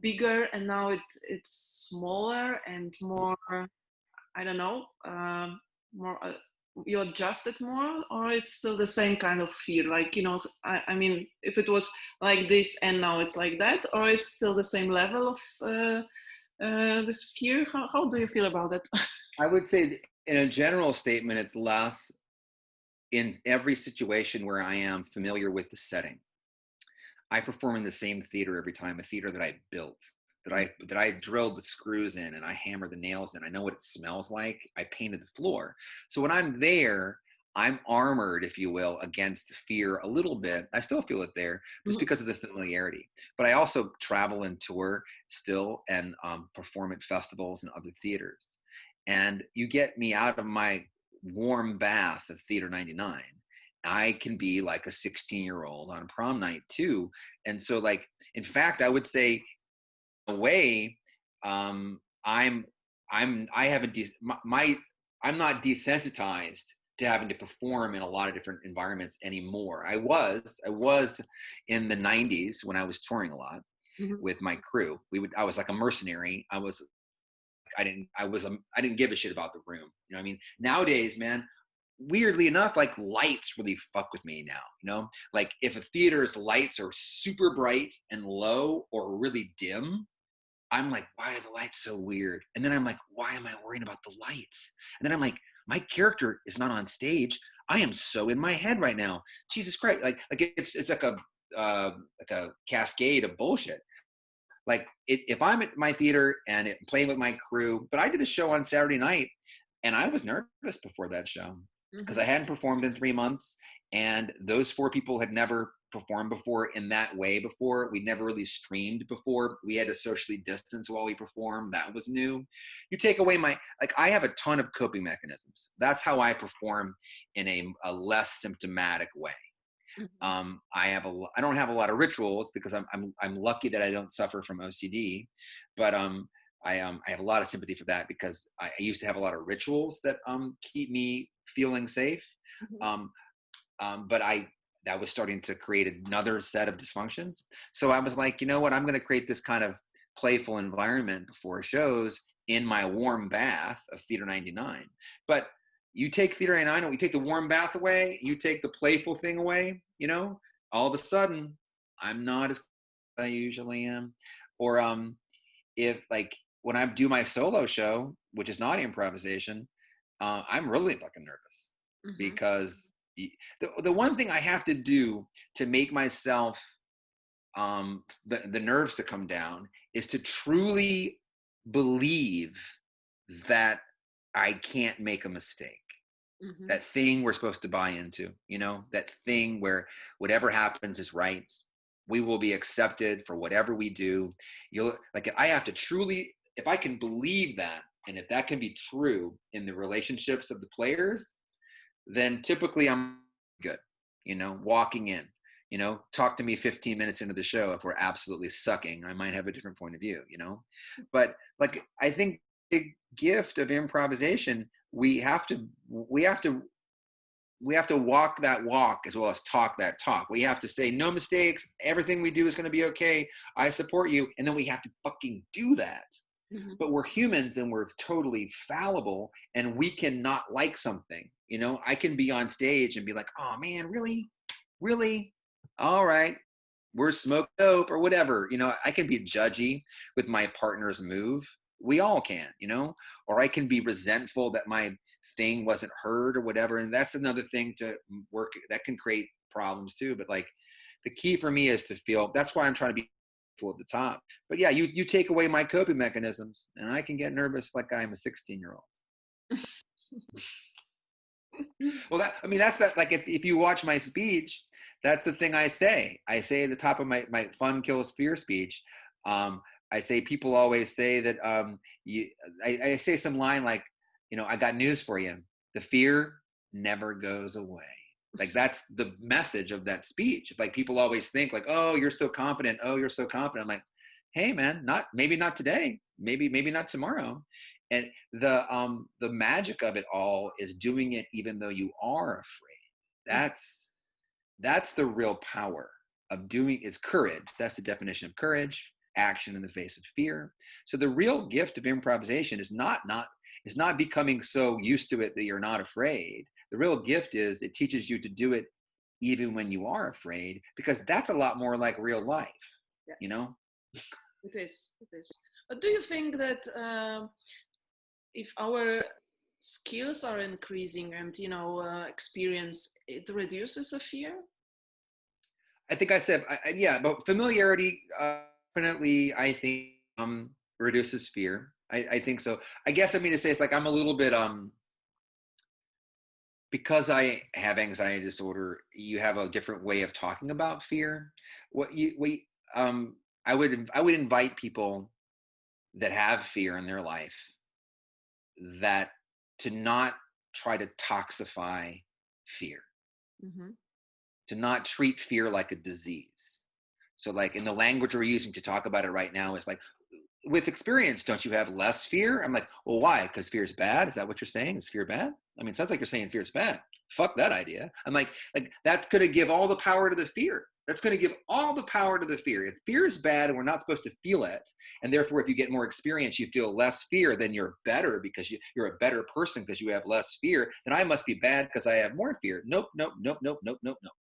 bigger, and now it's smaller and more, I don't know, more, you adjust it more, or it's still the same kind of fear? Like, you know, I mean, if it was like this and now it's like that, or it's still the same level of this fear? How do you feel about it? I would say in a general statement, it's less in every situation where I am familiar with the setting. I perform in the same theater every time, a theater that I built, that I drilled the screws in and I hammered the nails in. I know what it smells like. I painted the floor. So when I'm there, I'm armored, if you will, against fear a little bit. I still feel it there just because of the familiarity. But I also travel and tour still, and perform at festivals and other theaters. And you get me out of my warm bath of Theater 99, I can be like a 16-year-old on prom night too. And so like, in fact, I would say in a way, I'm I haven't I'm not desensitized to having to perform in a lot of different environments anymore. I was in the 90s when I was touring a lot Mhm. with my crew. I was like a mercenary. I didn't give a shit about the room. You know what I mean? Nowadays, man, weirdly enough, like lights really fuck with me now. Like if a theater's lights are super bright and low or really dim, I'm like, why are the lights so weird? And then I'm like, why am I worrying about the lights? And then I'm like, my character is not on stage. I am so in my head right now. Jesus Christ! Like it's like a cascade of bullshit. Like if I'm at my theater and playing with my crew, but I did a show on Saturday night, and I was nervous before that show because I Mhm. hadn't performed in 3 months, and those 4 people had never performed before in that way before. We'd never really streamed before. We had to socially distance while we performed. That was new. You take away I have a ton of coping mechanisms. That's how I perform in a less symptomatic way. Mhm. I don't have a lot of rituals because I'm lucky that I don't suffer from OCD, but I have a lot of sympathy for that because I used to have a lot of rituals that keep me feeling safe. Mhm. Um, but that was starting to create another set of dysfunctions. So I was like, you know what? I'm going to create this kind of playful environment before shows in my warm bath of Theater 99. But you take Theater 99, and we take the warm bath away, you take the playful thing away, all of a sudden I'm not as I usually am. Or if like when I do my solo show, which is not improvisation, I'm really fucking nervous Mhm. because the one thing I have to do to make myself the nerves to come down is to truly believe that I can't make a mistake. Mhm. That thing we're supposed to buy into, that thing where whatever happens is right. We will be accepted for whatever we do. I have to truly, if I can believe that, and if that can be true in the relationships of the players, then typically I'm good, walking in, talk to me 15 minutes into the show. If we're absolutely sucking, I might have a different point of view, but like, I think the gift of improvisation, we have to walk that walk as well as talk that talk. We have to say no mistakes. Everything we do is going to be okay. I support you. And then we have to fucking do that. Mhm. But we're humans and we're totally fallible, and we can not like something. I can be on stage and be like, oh man, really? Really? All right. We're smoked dope or whatever. I can be judgy with my partner's move. We all can, or I can be resentful that my thing wasn't heard or whatever. And that's another thing to work that can create problems too. But like the key for me is to feel, that's why I'm trying to be at the top. But yeah, you take away my coping mechanisms and I can get nervous like I'm a 16-year-old. Well, that's that. Like, if you watch my speech, that's the thing I say. I say at the top of my fun kills fear speech. I say people always say that I say some line like, I got news for you. The fear never goes away. Like that's the message of that speech. Like people always think like, oh, you're so confident. Oh, you're so confident. I'm like, hey man, maybe not today. Maybe not tomorrow. And the magic of it all is doing it even though you are afraid. That's the real power of doing. It's courage. That's the definition of courage: action in the face of fear. So the real gift of improvisation is not becoming so used to it that you're not afraid. The real gift is it teaches you to do it even when you are afraid, because that's a lot more like real life, Yeah, you know it is. It is. But do you think that if our skills are increasing and experience, it reduces a fear? I think I said, yeah, but familiarity definitely, I think, reduces fear. I think so. I guess I mean to say it's like I'm a little bit because I have anxiety disorder. You have a different way of talking about fear. What you we I would invite people that have fear in their life that to not try to toxify fear. Mm-hmm. to not treat fear like a disease. So like in the language we're using to talk about it right now is like, with experience, don't you have less fear? I'm like, well, why? Because fear is bad? Is that what you're saying? Is fear bad? I mean, it sounds like you're saying fear is bad. Fuck that idea. I'm like that's going to give all the power to the fear. That's going to give all the power to the fear. If fear is bad and we're not supposed to feel it, and therefore if you get more experience, you feel less fear, then you're better because you're a better person because you have less fear, then I must be bad because I have more fear. Nope, nope, nope, nope, nope, nope, nope.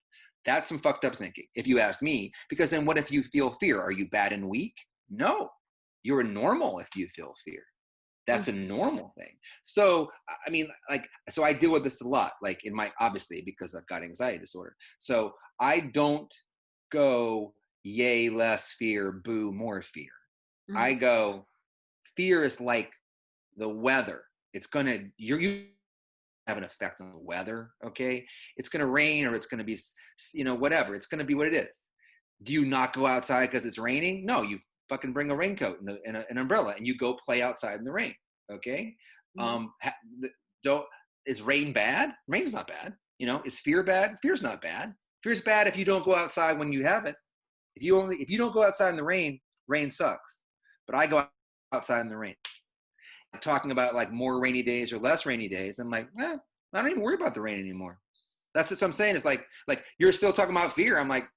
That's some fucked up thinking, if you ask me, because then what if you feel fear? Are you bad and weak? No. You're normal if you feel fear. That's a normal thing. So, I mean, like, so I deal with this a lot, like in my, obviously, because I've got anxiety disorder. So I don't go, yay, less fear, boo, more fear. Mm-hmm. I go, fear is like the weather. It's going to, you have an effect on the weather, okay? It's going to rain or it's going to be, whatever. It's going to be what it is. Do you not go outside because it's raining? No, you fucking bring a raincoat and an umbrella and you go play outside in the rain. Okay. Mm-hmm. Don't, is rain bad? Rain's not bad. Is fear bad? Fear's not bad. Fear's bad if you don't go outside when you have it. If you don't go outside in the rain, rain sucks. But I go outside in the rain. Talking about like more rainy days or less rainy days. I'm like, I don't even worry about the rain anymore. That's what I'm saying. It's like you're still talking about fear. I'm like,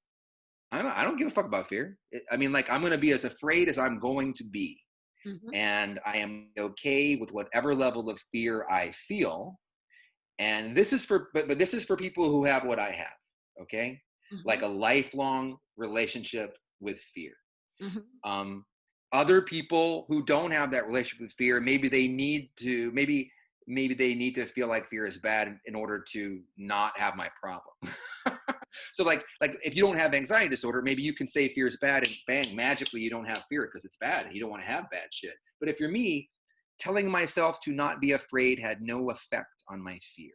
I don't give a fuck about fear. I mean, like, I'm going to be as afraid as I'm going to be. Mm-hmm. And I am okay with whatever level of fear I feel. And this is but this is for people who have what I have. Okay. Mm-hmm. Like a lifelong relationship with fear. Mm-hmm. Other people who don't have that relationship with fear, maybe they need to feel like fear is bad in order to not have my problem. So like if you don't have anxiety disorder, maybe you can say fear is bad and bang, magically you don't have fear because it's bad and you don't want to have bad shit. But if you're me, telling myself to not be afraid had no effect on my fear.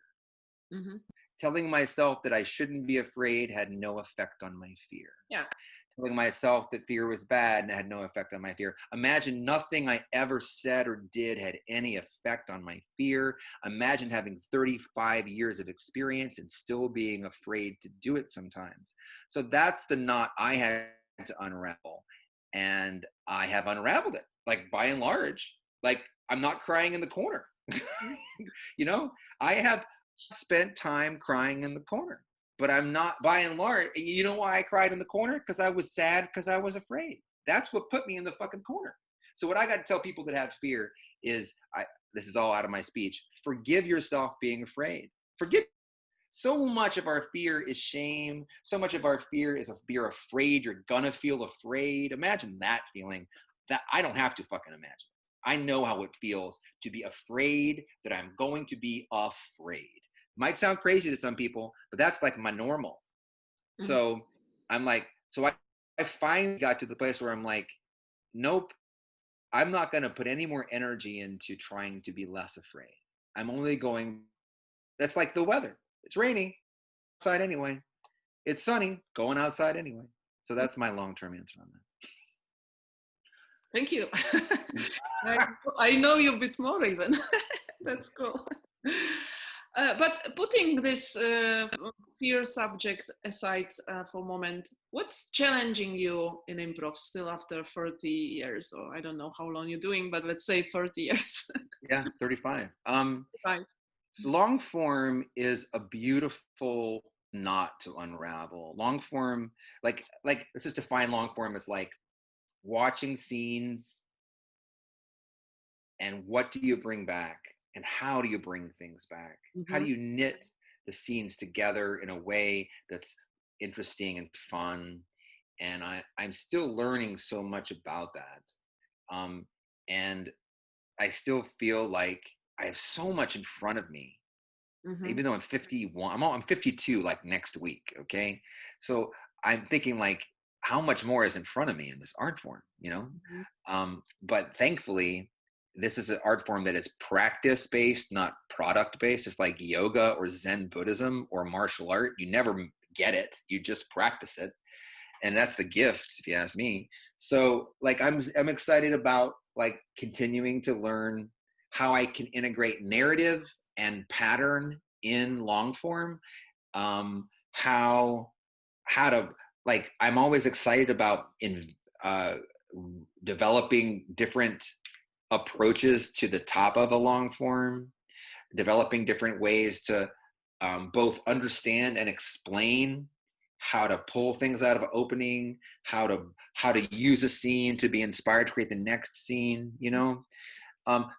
Mm-hmm. Telling myself that I shouldn't be afraid had no effect on my fear. Yeah. Telling myself that fear was bad and it had no effect on my fear. Imagine nothing I ever said or did had any effect on my fear. Imagine having 35 years of experience and still being afraid to do it sometimes. So that's the knot I had to unravel. And I have unraveled it, like by and large. Like I'm not crying in the corner. I have spent time crying in the corner. But I'm not, by and large. You know why I cried in the corner? Because I was sad, because I was afraid. That's what put me in the fucking corner. So what I got to tell people that have fear is, this is all out of my speech, forgive yourself being afraid. Forgive. So much of our fear is shame. So much of our fear is you're afraid, you're gonna feel afraid. Imagine that feeling. That I don't have to fucking imagine. I know how it feels to be afraid that I'm going to be afraid. Might sound crazy to some people, but that's like my normal. Mm-hmm. So I'm like, I finally got to the place where I'm like, nope, I'm not going to put any more energy into trying to be less afraid. I'm only going, that's like the weather. It's raining outside anyway. It's sunny, going outside anyway. So that's my long-term answer on that. Thank you. I know you a bit more even. That's cool. But putting this fear subject aside for a moment, what's challenging you in improv still after 30 years? Or I don't know how long you're doing, but let's say 30 years. Yeah, 35. Right. Long form is a beautiful knot to unravel. Long form, like let's just define long form as like watching scenes and what do you bring back and how do you bring things back? How do you knit the scenes together in a way that's interesting and fun? And I'm still learning so much about that. And I still feel like I have so much in front of me, even though I'm 51, I'm 52 like next week. Okay. So I'm thinking like, how much more is in front of me in this art form, but thankfully this is an art form that is practice based, not product based. It's like yoga or Zen Buddhism or martial art. You never get it. You just practice it. And that's the gift, if you ask me. So like, I'm excited about like continuing to learn how I can integrate narrative and pattern in long form. how to, like, I'm always excited about developing different approaches to the top of a long form, developing different ways to both understand and explain how to pull things out of an opening, how to use a scene to be inspired to create the next scene, you know?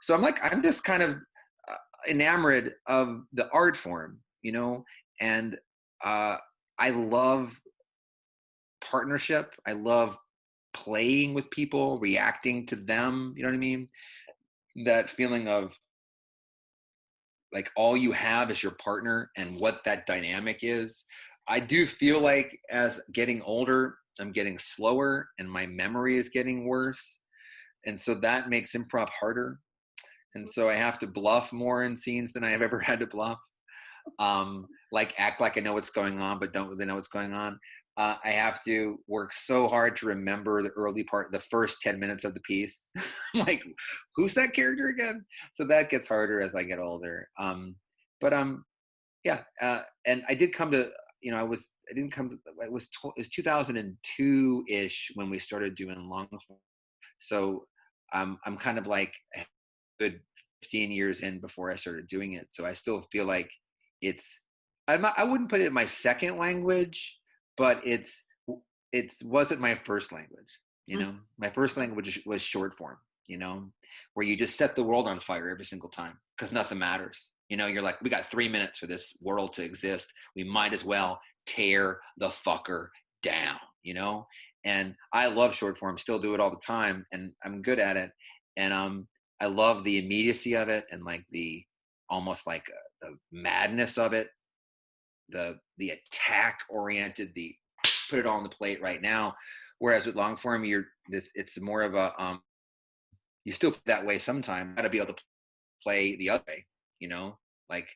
So I'm just kind of enamored of the art form, you know? And I love partnership. I love playing with people, reacting to them, you know what I mean? That feeling of like all you have is your partner and what that dynamic is. I do feel like as getting older, I'm getting slower and my memory is getting worse. And so that makes improv harder. And so I have to bluff more in scenes than I have ever had to bluff. Like act like I know what's going on, but don't really know what's going on. I have to work so hard to remember the early part, the first 10 minutes of the piece. Like, who's that character again? So that gets harder as I get older. Yeah. And I did come to, you know, I didn't come to, it was 2002-ish when we started doing long form. So I'm kind of like a good 15 years in before I started doing it. So I still feel like I wouldn't put it in my second language, but it wasn't my first language. You know, my first language was short form, you know, where you just set the world on fire every single time because nothing matters. You know, you're like, we got 3 minutes for this world to exist. We might as well tear the fucker down, you know? And I love short form, still do it all the time, and I'm good at it. And I love the immediacy of it and like the almost like the madness of it, the attack oriented, the put it all on the plate right now. Whereas with long form, it's more of a you still play that way sometimes. Got to be able to play the other way, you know, like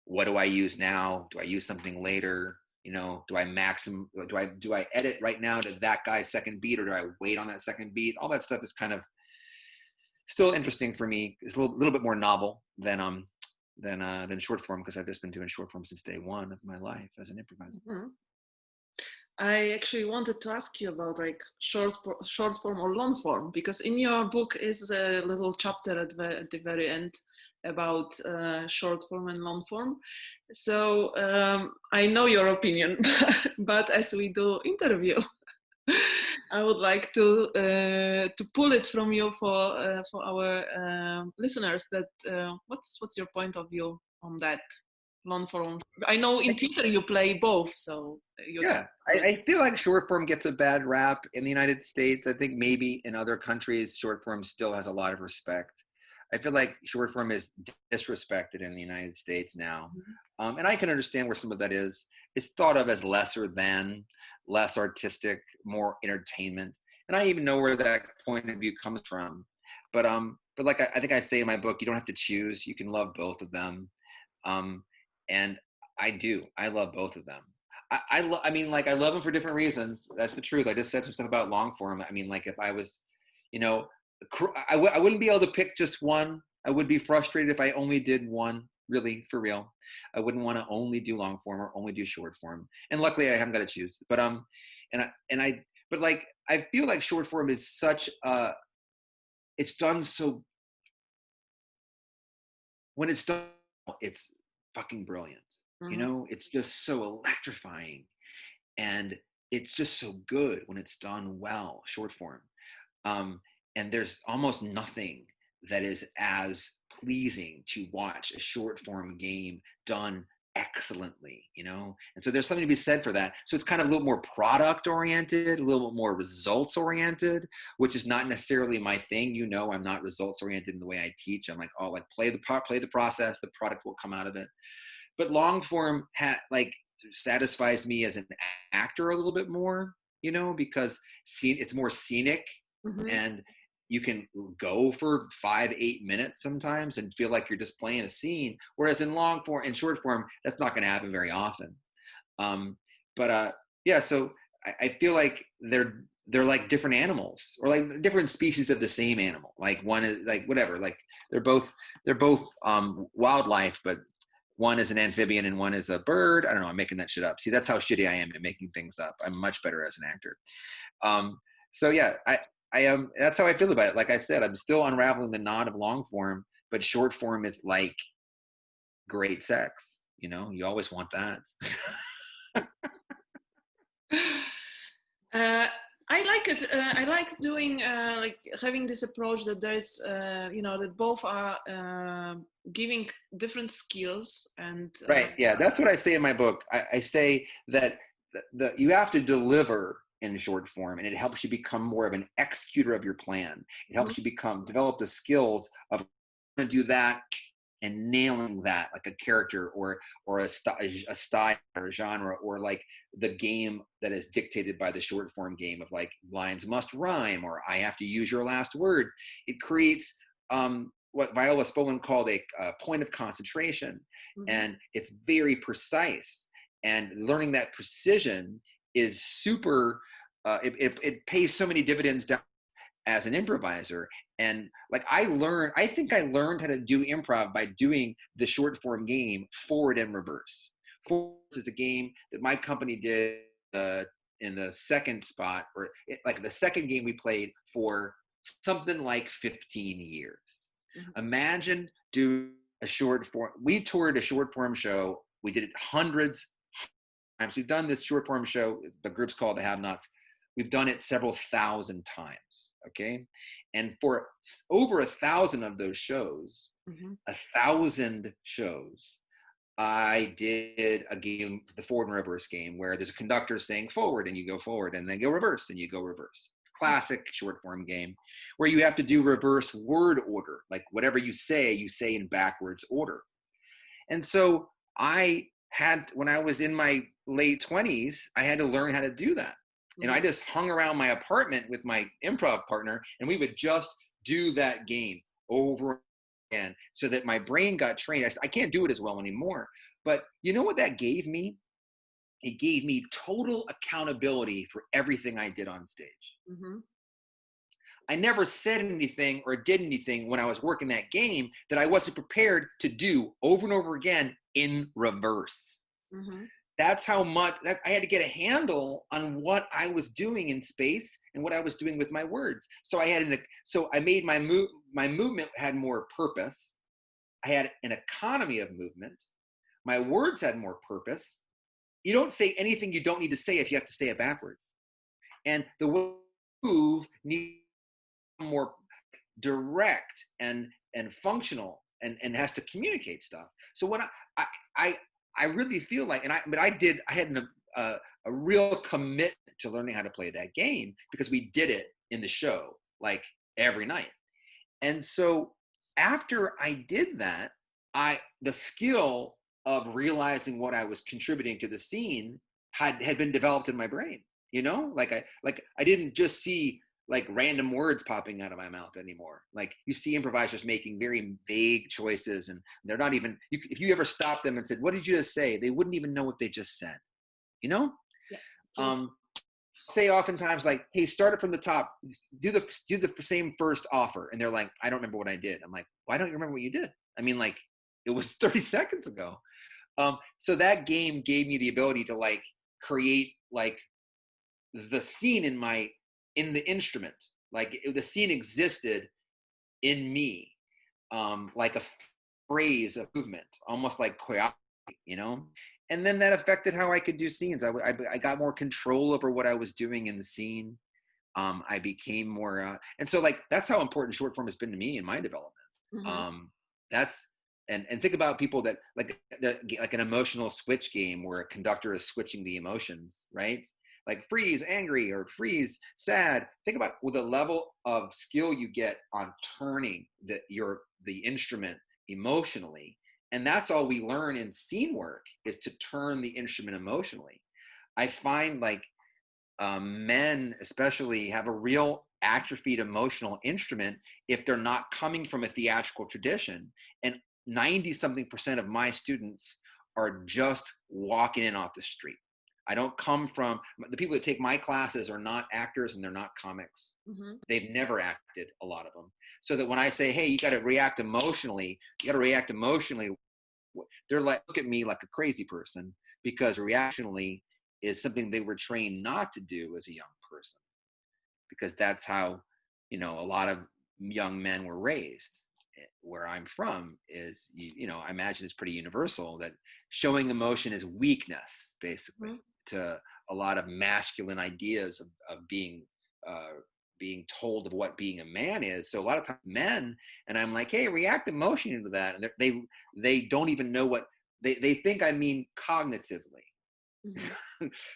what do I use now? Do I use something later? You know, do I edit right now to that guy's second beat, or do I wait on that second beat? All that stuff is kind of still interesting for me. It's a little bit more novel than short form, because I've just been doing short form since day one of my life as an improviser. Mm-hmm. I actually wanted to ask you about like short form or long form, because in your book is a little chapter at the very end about short form and long form. So I know your opinion, but as we do interview, I would like to pull it from you for our listeners. That what's your point of view on that long form? I know in theater you play both, so yeah, I feel like short form gets a bad rap in the United States. I think maybe in other countries, short form still has a lot of respect. I feel like short form is disrespected in the United States now. And I can understand where some of that is. It's thought of as lesser than, less artistic, more entertainment. And I even know where that point of view comes from. But like I think I say in my book, you don't have to choose. You can love both of them. And I love both of them. I mean, like, I love them for different reasons. That's the truth. I just said some stuff about long form. I mean, like, if I was, you know, I wouldn't be able to pick just one. I would be frustrated if I only did one, really, for real. I wouldn't want to only do long form or only do short form. And luckily I haven't got to choose. But but like, I feel like short form is such it's done so, when it's done, it's fucking brilliant. You know, it's just so electrifying, and it's just so good when it's done well, short form. And there's almost nothing that is as pleasing to watch a short form game done excellently, you know? And so there's something to be said for that. So it's kind of a little more product oriented, a little bit more results oriented, which is not necessarily my thing. You know, I'm not results oriented in the way I teach. I'm like, oh, like play the process, the product will come out of it. But long form like satisfies me as an actor a little bit more, you know, because it's more scenic, and you can go for 5-8 minutes sometimes and feel like you're just playing a scene. Whereas in long form and short form, that's not going to happen very often. Yeah, so I feel like they're like different animals, or like different species of the same animal. Like one is like whatever, like they're both wildlife, but one is an amphibian and one is a bird. I don't know. I'm making that shit up. See, that's how shitty I am at making things up. I'm much better as an actor. So yeah, I am. That's how I feel about it. Like I said, I'm still unraveling the knot of long form, but short form is like great sex. You know, you always want that. I like it. I like doing like having this approach that there's that both are giving different skills and Right. Yeah, that's what I say in my book. I say that you have to deliver in short form, and it helps you become more of an executor of your plan. It helps you develop the skills of going to do that and nailing that, like a character or a style or a genre, or like the game that is dictated by the short form game of like lines must rhyme, or I have to use your last word. It creates what Viola Spolin called a point of concentration, and it's very precise. And learning that precision is super. It pays so many dividends down as an improviser. And like I think I learned how to do improv by doing the short form game forward and reverse. Forward is a game that my company did in the second spot, or like the second game we played for something like 15 years. Imagine doing a short form. We toured a short form show. We did it hundreds of times. We've done this short form show. The group's called the Have Nots. We've done it several thousand times, okay? And for over 1,000 of those shows, 1,000 shows, I did a game, the forward and reverse game, where there's a conductor saying forward and you go forward, and then go reverse and you go reverse. Classic short form game where you have to do reverse word order. Like whatever you say in backwards order. And so when I was in my late 20s, I had to learn how to do that. And I just hung around my apartment with my improv partner, and we would just do that game over again so that my brain got trained. I can't do it as well anymore. But you know what that gave me? It gave me total accountability for everything I did on stage. I never said anything or did anything when I was working that game that I wasn't prepared to do over and over again in reverse. That's how much I had to get a handle on what I was doing in space and what I was doing with my words. So I made my movement had more purpose. I had an economy of movement. My words had more purpose. You don't say anything you don't need to say if you have to say it backwards. And the way you move needs more direct and functional and has to communicate stuff. So when I really feel like, I had a real commitment to learning how to play that game because we did it in the show like every night. And so after I did that, the skill of realizing what I was contributing to the scene had been developed in my brain. You know, like I didn't just see like random words popping out of my mouth anymore. Like you see improvisers making very vague choices, and they're not even, if you ever stopped them and said, what did you just say? They wouldn't even know what they just said, you know? Yeah. Say oftentimes like, hey, start it from the top, do the same first offer. And they're like, I don't remember what I did. I'm like, why don't you remember what you did? I mean, like it was 30 seconds ago. So that game gave me the ability to like create like the scene in the instrument, like the scene existed in me, like a phrase of movement, almost like choreography, you know? And then that affected how I could do scenes. I got more control over what I was doing in the scene. I became more, and so like, that's how important short form has been to me in my development. And think about people that like an emotional switch game where a conductor is switching the emotions, right? Like freeze angry or freeze sad. Think about with the level of skill you get on turning the instrument emotionally. And that's all we learn in scene work, is to turn the instrument emotionally. I find like men especially have a real atrophied emotional instrument if they're not coming from a theatrical tradition. And 90-something% of my students are just walking in off the street. I don't come from, the people that take my classes are not actors and they're not comics. They've never acted, a lot of them. So that when I say, hey, you got to react emotionally they're like, look at me like a crazy person, because reactionally is something they were trained not to do as a young person, because that's how, a lot of young men were raised. Where I'm from is, I imagine it's pretty universal that showing emotion is weakness, basically, to a lot of masculine ideas of being told of what being a man is. So a lot of times men, and I'm like, hey, react emotionally to that, and they don't even know what they think I mean cognitively.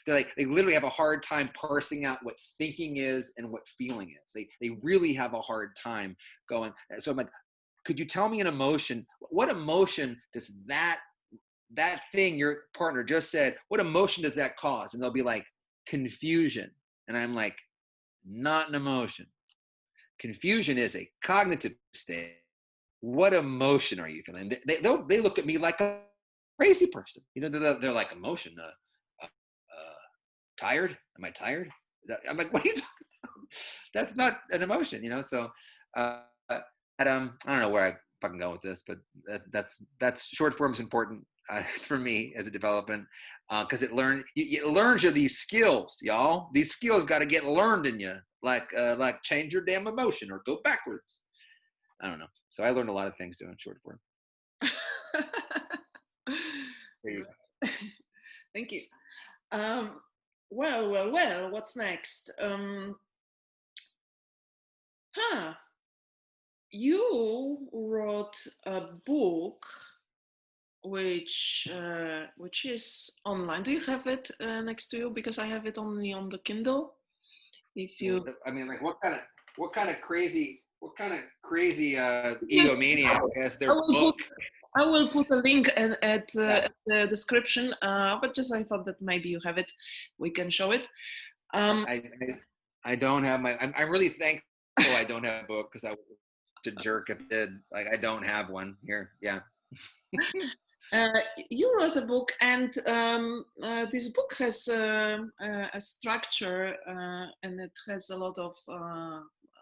They're like, they literally have a hard time parsing out what thinking is and what feeling is. They really have a hard time going. So I'm like, could you tell me an emotion? What emotion does that thing your partner just said, what emotion does that cause? And they'll be like, confusion. And I'm like, not an emotion. Confusion is a cognitive state. What emotion are you feeling? They look at me like a crazy person. They're like, emotion. Tired? Am I tired? I'm like, what are you talking about? That's not an emotion, So, I don't know where I fucking go with this, but that's short form is important for me as a development, because it learns you these skills, y'all. These skills got to get learned in you, like change your damn emotion or go backwards. I don't know. So I learned a lot of things doing short form. There you go. Thank you. Well, what's next? You wrote a book which is online. Do you have it next to you? Because I have it only on the Kindle. If you, I mean, like, what kind of crazy egomaniac has their book? I will put a link at the description, but just I thought that maybe you have it. We can show it. I don't have I'm really thankful I don't have a book, because I was a jerk if I did. Like, I don't have one here. Yeah. You wrote a book, and this book has a structure, and it has a lot of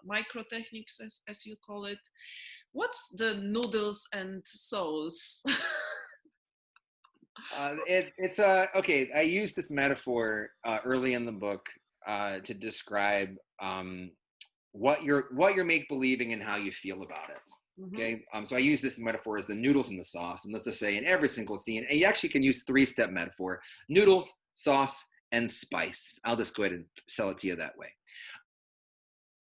micro techniques, as you call it. What's the noodles and sauce? It's okay. I used this metaphor early in the book to describe what you're make believing and how you feel about it. Okay. So I use this metaphor as the noodles and the sauce. And let's just say in every single scene, and you actually can use 3-step metaphor: noodles, sauce, and spice. I'll just go ahead and sell it to you that way.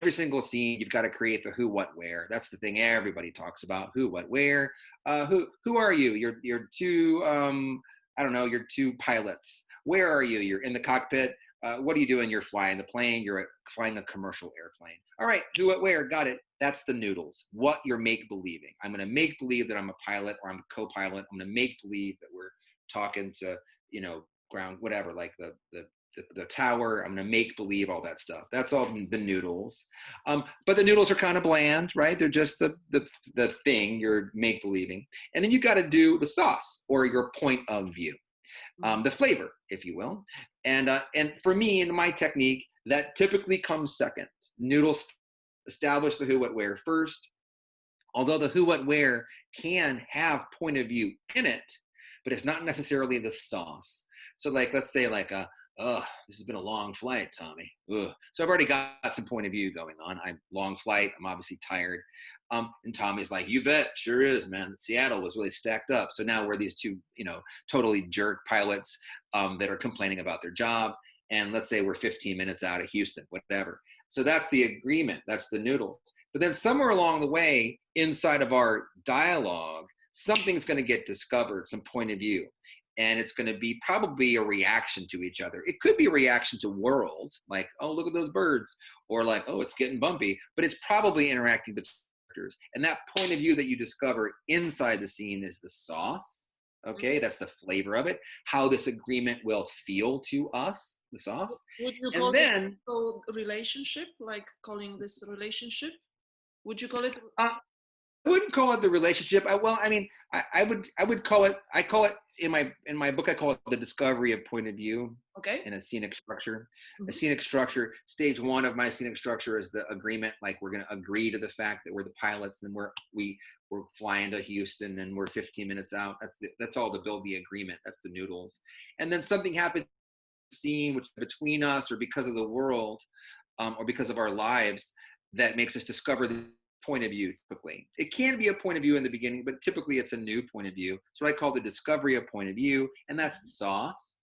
Every single scene, you've got to create the who, what, where. That's the thing everybody talks about: who, what, where. Who are you? You're two, I don't know, you're two pilots. Where are you? You're in the cockpit. What are you doing? You're flying the plane. You're flying a commercial airplane. All right, who, what, where? Got it. That's the noodles. What you're make believing. I'm going to make believe that I'm a pilot, or I'm a co-pilot. I'm going to make believe that we're talking to, ground, whatever, like the tower. I'm going to make believe all that stuff. That's all the noodles. But the noodles are kind of bland, right? They're just the thing you're make believing. And then you got to do the sauce, or your point of view. The flavor, if you will. And for me, in my technique, that typically comes second. Noodles establish the who, what, where first. Although the who, what, where can have point of view in it, but it's not necessarily the sauce. So, like, let's say, like, this has been a long flight, Tommy. Ugh. So I've already got some point of view going on. Long flight. I'm obviously tired. And Tommy's like, you bet, sure is, man. Seattle was really stacked up. So now we're these two, totally jerk pilots that are complaining about their job. And let's say we're 15 minutes out of Houston, whatever. So that's the agreement. That's the noodles. But then somewhere along the way, inside of our dialogue, something's going to get discovered, some point of view. And it's going to be probably a reaction to each other. It could be a reaction to world, like, oh, look at those birds, or like, oh, it's getting bumpy, but it's probably interacting with characters. And that point of view that you discover inside the scene is the sauce. Okay, that's the flavor of it. How this agreement will feel to us, the sauce. Would you call it a relationship, like calling this a relationship? Would you call it? I wouldn't call it the relationship. I would call it. I call it in my book. I call it the discovery of point of view. Okay. In a scenic structure. A scenic structure. Stage 1 of my scenic structure is the agreement. Like, we're going to agree to the fact that we're the pilots, and we're flying to Houston and we're 15 minutes out. That's all to build the agreement. That's the noodles. And then something happens scene which between us or because of the world or because of our lives that makes us discover the point of view. Typically it can be a point of view in the beginning, but typically it's a new point of view. So I call the discovery of point of view, and that's the sauce.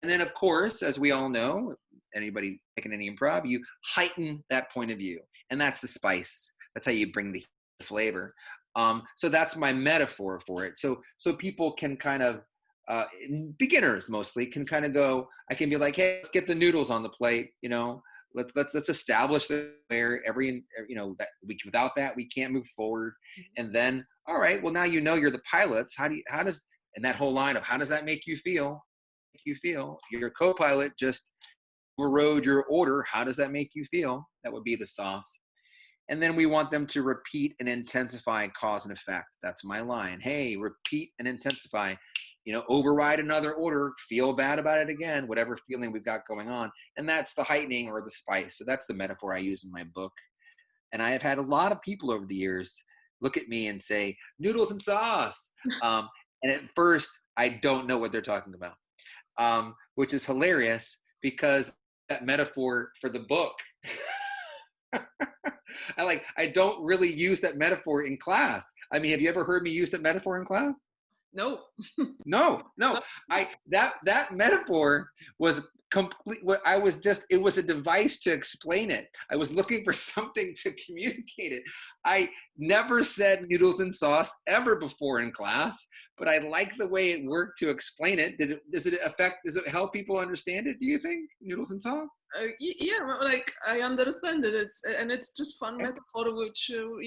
And then of course, as we all know, anybody taking any improv, you heighten that point of view, and that's the spice. That's how you bring the flavor. So that's my metaphor for it. So people can kind of beginners mostly can kind of go, I can be like, hey, let's get the noodles on the plate, you know, let's establish that where that without that we can't move forward. And then, all right, well, now you're the pilots. How does and that whole line of how does that make you feel? Your co-pilot just overrode your order. How does that make you feel? That would be the sauce. And then we want them to repeat and intensify cause and effect. That's my line. Hey, repeat and intensify. Override another order, feel bad about it again, whatever feeling we've got going on. And that's the heightening or the spice. So that's the metaphor I use in my book. And I have had a lot of people over the years look at me and say, noodles and sauce. And at first, I don't know what they're talking about, which is hilarious because that metaphor for the book, I don't really use that metaphor in class. I mean, have you ever heard me use that metaphor in class? No. No. That metaphor was complete. It was a device to explain it. I was looking for something to communicate it. I never said noodles and sauce ever before in class, but I like the way it worked to explain it. Does it help people understand it? Do you think noodles and sauce? Yeah, I understand it. It's just fun metaphor, which you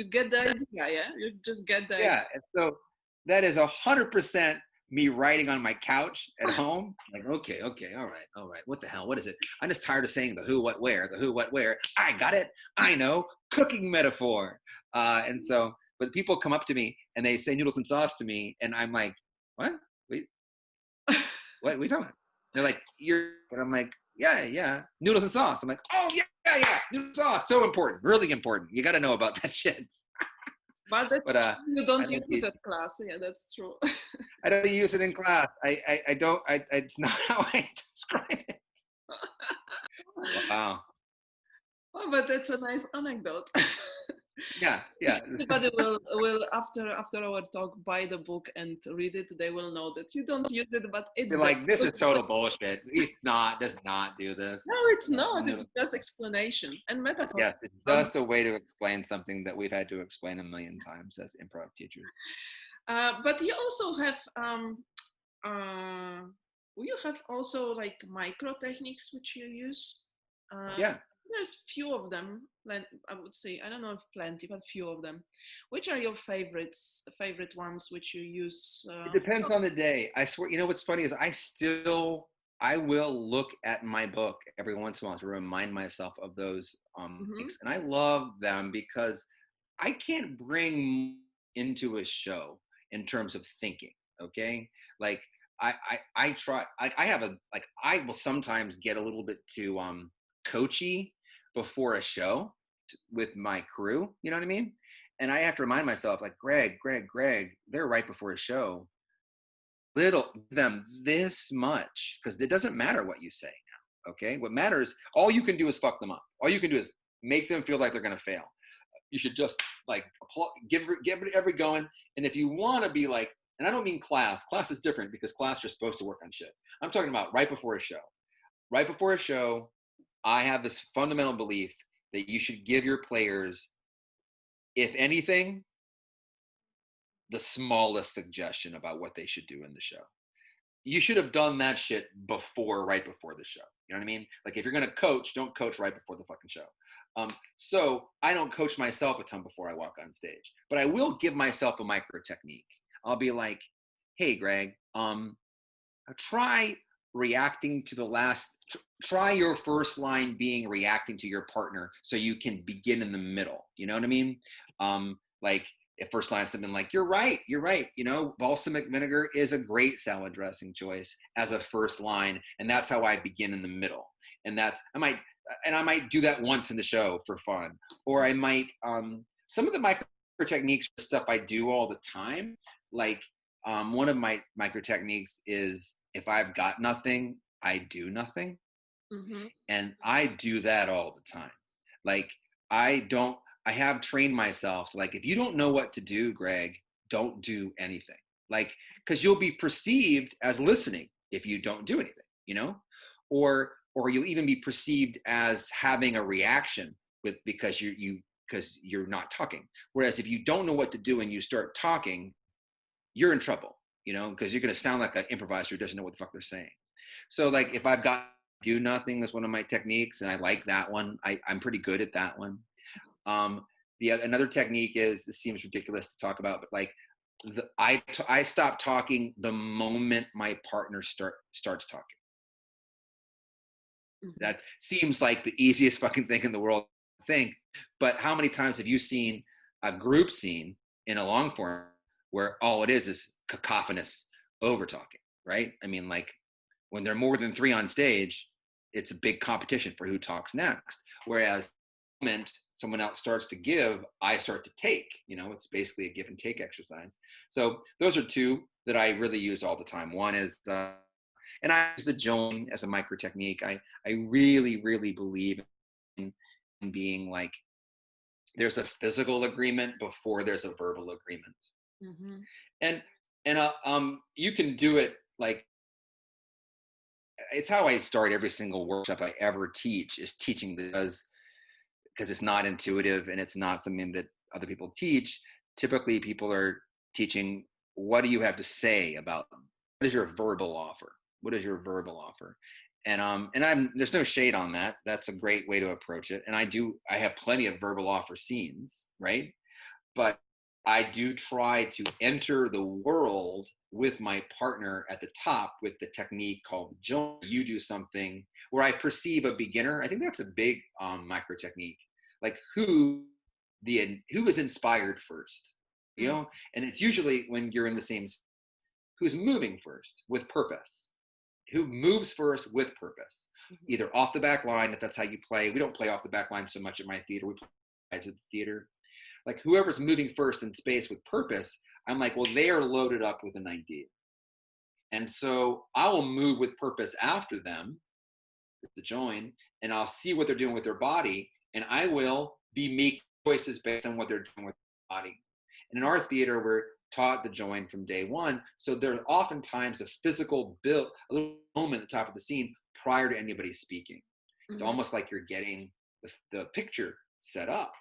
get the idea. Yeah, you just get the idea. And so that is 100% me writing on my couch at home. Like, okay, all right. What the hell? What is it? I'm just tired of saying the who, what, where, I got it. I know. Cooking metaphor. But people come up to me and they say noodles and sauce to me, and I'm like, what? Wait, what are we talking about? They're like, and I'm like, yeah, noodles and sauce. I'm like, oh yeah, noodles and sauce. So important, really important. You got to know about that shit. But you don't use it at class. Yeah, that's true. I don't use it in class. I don't. It's not how I describe it. Wow. Oh, but that's a nice anecdote. Yeah. Everybody will after our talk buy the book and read it. They will know that you don't use it, but it's They're like, this is total bullshit. He's does not do this. No, it's not. It's just explanation and metaphor. Yes, it's just a way to explain something that we've had to explain a million times as improv teachers. But you also have also like micro techniques which you use. There's few of them. I would say, I don't know if plenty, but few of them. Which are your favorite ones which you use? It depends on the day. I swear. What's funny is I will look at my book every once in a while to remind myself of those things. And I love them because I can't bring into a show in terms of thinking. Okay, like I try. I will sometimes get a little bit too coachy before a show with my crew. You know what I mean? And I have to remind myself, like, Greg, they're right before a show. Them this much, because it doesn't matter what you say now. Okay, what matters, all you can do is fuck them up. All you can do is make them feel like they're gonna fail. You should just like give every going. And if you want to be like, and I don't mean class is different because class you're supposed to work on shit. I'm talking about right before a show. I have this fundamental belief that you should give your players, if anything, the smallest suggestion about what they should do in the show. You should have done that shit right before the show. You know what I mean? Like, if you're gonna coach, don't coach right before the fucking show. So I don't coach myself a ton before I walk on stage, but I will give myself a micro technique. I'll be like, hey, Greg, try reacting to try your first line being reacting to your partner so you can begin in the middle. You know what I mean? Like, if first line something like, you're right, balsamic vinegar is a great salad dressing choice as a first line, and that's how I begin in the middle. And I might do that once in the show for fun, or I might some of the micro techniques are stuff I do all the time. Like one of my micro techniques is if I've got nothing, I do nothing. Mm-hmm. And I do that all the time. Like I have trained myself to, like, if you don't know what to do, Greg, don't do anything. Like, because you'll be perceived as listening if you don't do anything, you know, or you'll even be perceived as having a reaction because you're not talking. Whereas if you don't know what to do and you start talking, you're in trouble, you know, because you're going to sound like an improviser who doesn't know what the fuck they're saying. So like if I've got do nothing is one of my techniques, and I like that one. I'm pretty good at that one. Another technique is, this seems ridiculous to talk about, but like I stop talking the moment my partner starts talking. Mm-hmm. That seems like the easiest fucking thing in the world to think, but how many times have you seen a group scene in a long form where all it is cacophonous over talking, right? I mean, like when there are more than 3 on stage, it's a big competition for who talks next. Whereas the moment someone else starts to give, I start to take, you know, it's basically a give and take exercise. So those are 2 that I really use all the time. One is, and I use the join as a micro technique. I really, really believe in being like, there's a physical agreement before there's a verbal agreement. Mm-hmm. And you can do it like, it's how I start every single workshop I ever teach, is teaching because it's not intuitive and it's not something that other people teach. Typically people are teaching, what do you have to say about them? What is your verbal offer? What is your verbal offer? And there's no shade on that. That's a great way to approach it. And I have plenty of verbal offer scenes, right? But I do try to enter the world with my partner at the top with the technique called join. You do something where I perceive a beginner. I think that's a big micro technique. Like who is inspired first, you know? And it's usually when you're in the same, who's moving first with purpose, who moves first with purpose, either off the back line, if that's how you play. We don't play off the back line so much at my theater. We play sides of the theater. Like whoever's moving first in space with purpose, I'm like, well, they are loaded up with an idea. And so I will move with purpose after them, the join, and I'll see what they're doing with their body, and I will be making choices based on what they're doing with their body. And in our theater, we're taught the join from day one. So there's oftentimes a physical build, a little moment at the top of the scene prior to anybody speaking. It's almost like you're getting the picture set up.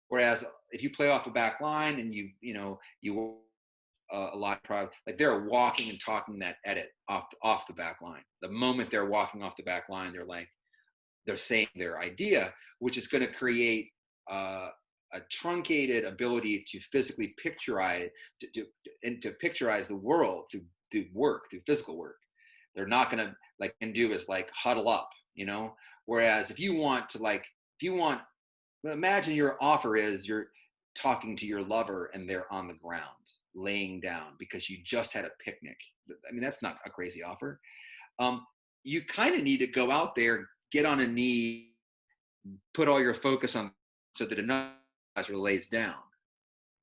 Whereas if you play off the back line and you a lot of like they're walking and talking that edit off the back line. The moment they're walking off the back line, they're saying their idea, which is going to create a truncated ability to physically picturize to picturize the world through work, through physical work. They're not going to like can do is like huddle up, you know. Whereas if you want, imagine your offer is you're talking to your lover and they're on the ground, laying down because you just had a picnic. I mean, that's not a crazy offer. You kind of need to go out there, get on a knee, put all your focus on so that another lays down,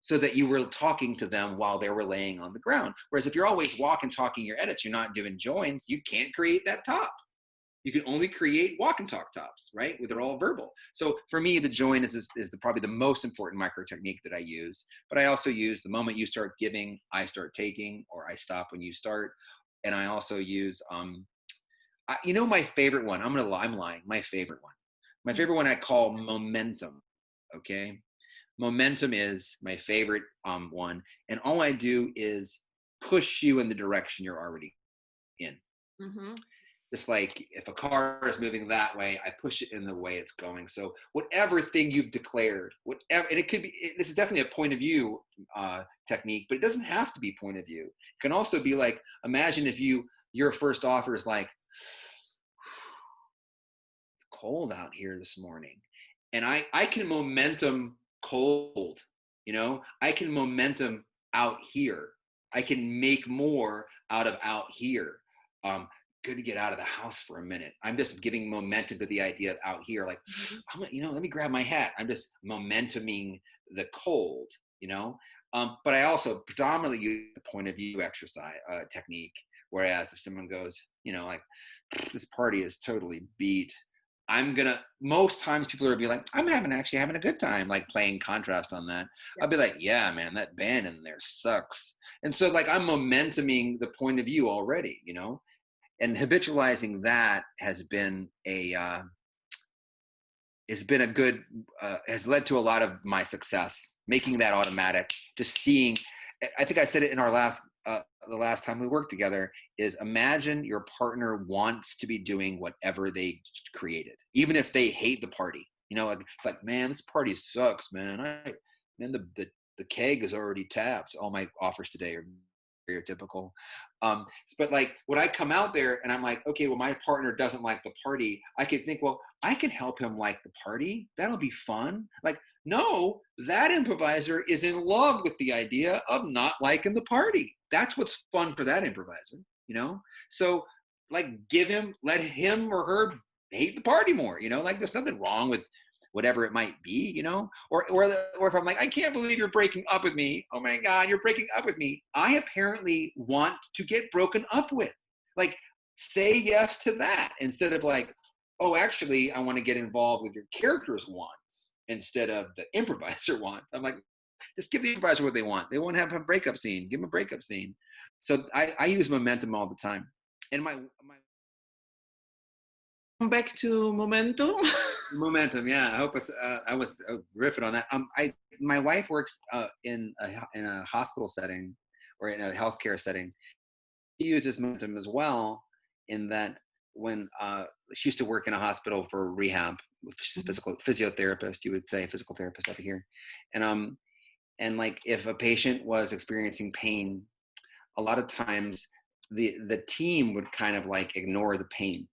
so that you were talking to them while they were laying on the ground. Whereas if you're always walking, talking your edits, you're not doing joins, you can't create that top. You can only create walk and talk tops, right? Where they're all verbal. So for me, the join is probably the most important micro technique that I use. But I also use the moment you start giving, I start taking, or I stop when you start. And I also use, my favorite one. I'm lying. My favorite one I call momentum. Okay, momentum is my favorite one, and all I do is push you in the direction you're already in. Mm-hmm. Just like if a car is moving that way, I push it in the way it's going. So whatever thing you've declared, whatever, and it could be, this is definitely a point of view technique, but it doesn't have to be point of view. It can also be like, imagine if your first offer is like, it's cold out here this morning. And I can momentum cold, you know, I can momentum out here. I can make more out of out here. Good to get out of the house for a minute. I'm just giving momentum to the idea of out here. Like, let me grab my hat. I'm just momentuming the cold. you know. But I also predominantly use the point of view exercise technique. Whereas if someone goes, you know, like, this party is totally beat, most times people will be like, I'm actually having a good time, like playing contrast on that. Yeah. I'll be like, yeah, man, that band in there sucks. And so like I'm momentuming the point of view already, you know, and habitualizing that has been has led to a lot of my success, making that automatic, just seeing. I think I said it in our the last time we worked together, is imagine your partner wants to be doing whatever they created, even if they hate the party. You know, like man, this party sucks, man. The keg is already tapped. All my offers today are stereotypical. But like when I come out there and I'm like, okay, well, my partner doesn't like the party, I could think, well, I can help him like the party. That'll be fun. Like, no, that improviser is in love with the idea of not liking the party. That's what's fun for that improviser, you know? So like let him or her hate the party more, you know? Like there's nothing wrong with whatever it might be, you know? Or if I'm like, I can't believe you're breaking up with me. Oh my God, you're breaking up with me. I apparently want to get broken up with. Like, say yes to that instead of like, oh, actually, I want to get involved with your character's wants instead of the improviser wants. I'm like, just give the improviser what they want. They want to have a breakup scene. Give them a breakup scene. So I use momentum all the time. And my Back to momentum. momentum, yeah. I was riffing on that. My wife works in a hospital setting or in a healthcare setting. She uses momentum as well, in that when she used to work in a hospital for rehab. She's a physiotherapist, you would say, physical therapist over here, and like if a patient was experiencing pain, a lot of times the team would kind of like ignore the pain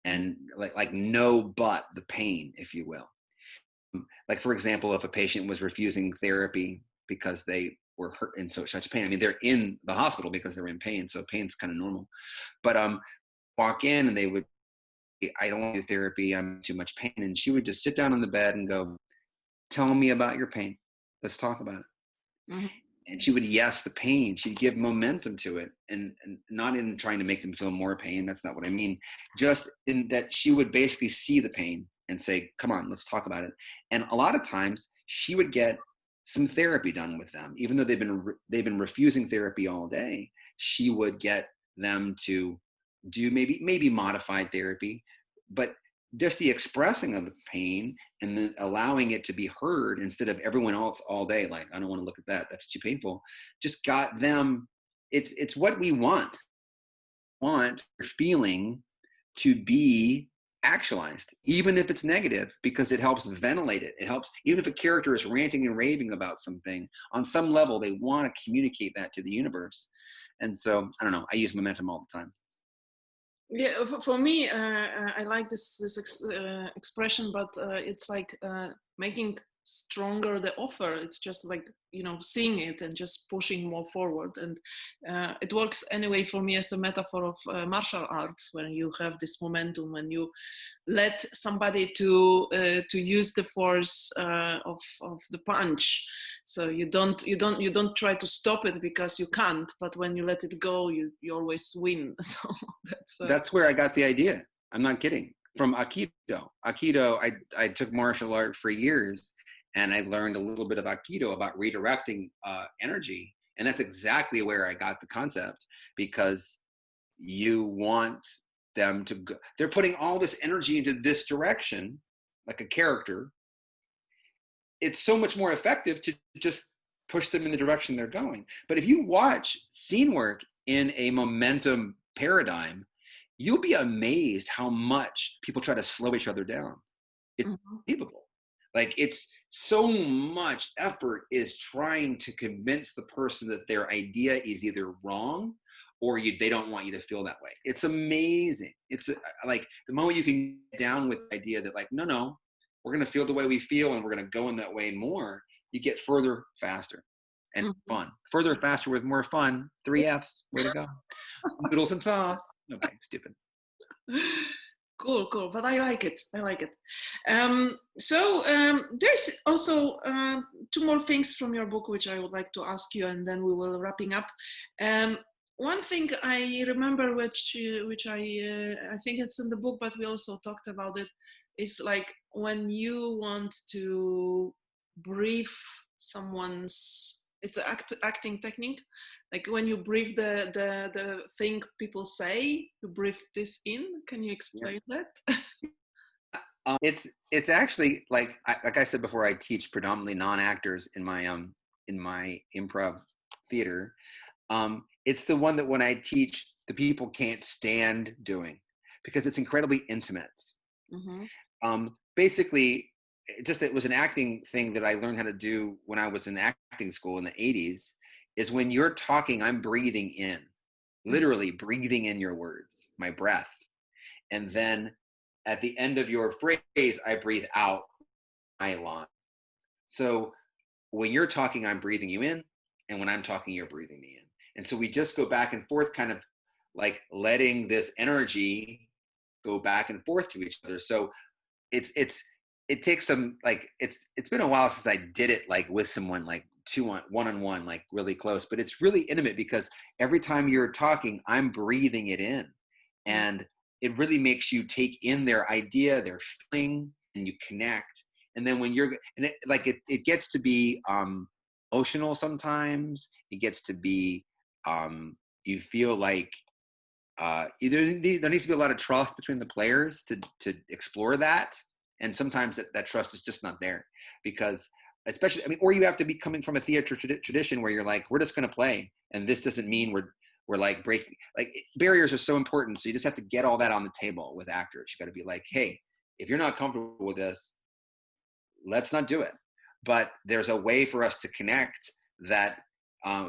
and like no but the pain, if you will. Like for example, if a patient was refusing therapy because they were hurt in such pain, I mean they're in the hospital because they're in pain, so pain's kind of normal. But walk in and they would, I don't want to do therapy, I'm in too much pain, and she would just sit down on the bed and go, tell me about your pain, let's talk about it. Mm-hmm. And she would yes the pain, she'd give momentum to it, and not in trying to make them feel more pain, that's not what I mean, just in that she would basically see the pain and say, come on, let's talk about it. And a lot of times she would get some therapy done with them, even though they've been refusing therapy all day. She would get them to do maybe modified therapy, but just the expressing of the pain and then allowing it to be heard instead of everyone else all day like, I don't want to look at that, that's too painful, just got them. It's what we want your feeling to be actualized, even if it's negative, because it helps ventilate it. It helps, even if a character is ranting and raving about something, on some level they want to communicate that to the universe. And so I don't know, I use momentum all the time. Yeah, for me, I like this expression, but it's like making stronger the offer. It's just like, you know, seeing it and just pushing more forward. And it works anyway for me as a metaphor of martial arts, when you have this momentum, when you let somebody to use the force of the punch. So you don't try to stop it because you can't, but when you let it go, you always win. So that's where I got the idea. I'm not kidding. From Aikido. I took martial art for years, and I learned a little bit of Aikido about redirecting energy, and that's exactly where I got the concept, because you want them to go, they're putting all this energy into this direction, like a character. It's so much more effective to just push them in the direction they're going. But if you watch scene work in a momentum paradigm, you'll be amazed how much people try to slow each other down. It's unbelievable. Like, it's so much effort is trying to convince the person that their idea is either wrong or they don't want you to feel that way. It's amazing. It's like the moment you can get down with the idea that like, no, we're going to feel the way we feel and we're going to go in that way more, you get further faster and fun. Further faster with more fun. 3 Fs. Way to go. Noodles and sauce. Okay, stupid. Cool, cool. But I like it. I like it. There's also two more things from your book which I would like to ask you, and then we will wrapping up. One thing I remember, which I think it's in the book, but we also talked about it, is like when you want to brief someone's. It's an acting technique. Like when you brief the thing people say, you brief this in. Can you explain that? It's actually like I said before, I teach predominantly non-actors in my improv theater. It's the one that when I teach, the people can't stand doing because it's incredibly intimate. Mm-hmm. Basically, it was an acting thing that I learned how to do when I was in acting school in the 80s. Is when you're talking, I'm breathing in, literally breathing in your words, my breath. And then at the end of your phrase, I breathe out my line. So when you're talking, I'm breathing you in. And when I'm talking, you're breathing me in. And so we just go back and forth, kind of like letting this energy go back and forth to each other. So it takes some, like, it's been a while since I did it like with someone, like one-on-one, like really close, but it's really intimate because every time you're talking, I'm breathing it in, and it really makes you take in their idea, their feeling, and you connect. And then when it gets to be emotional sometimes. It gets to be you feel like there needs to be a lot of trust between the players to explore that. And sometimes that trust is just not there because, especially, or you have to be coming from a theater tradition where you're like, we're just going to play. And this doesn't mean we're like breaking, like, barriers are so important. So you just have to get all that on the table with actors. You got to be like, hey, if you're not comfortable with this, let's not do it. But there's a way for us to connect that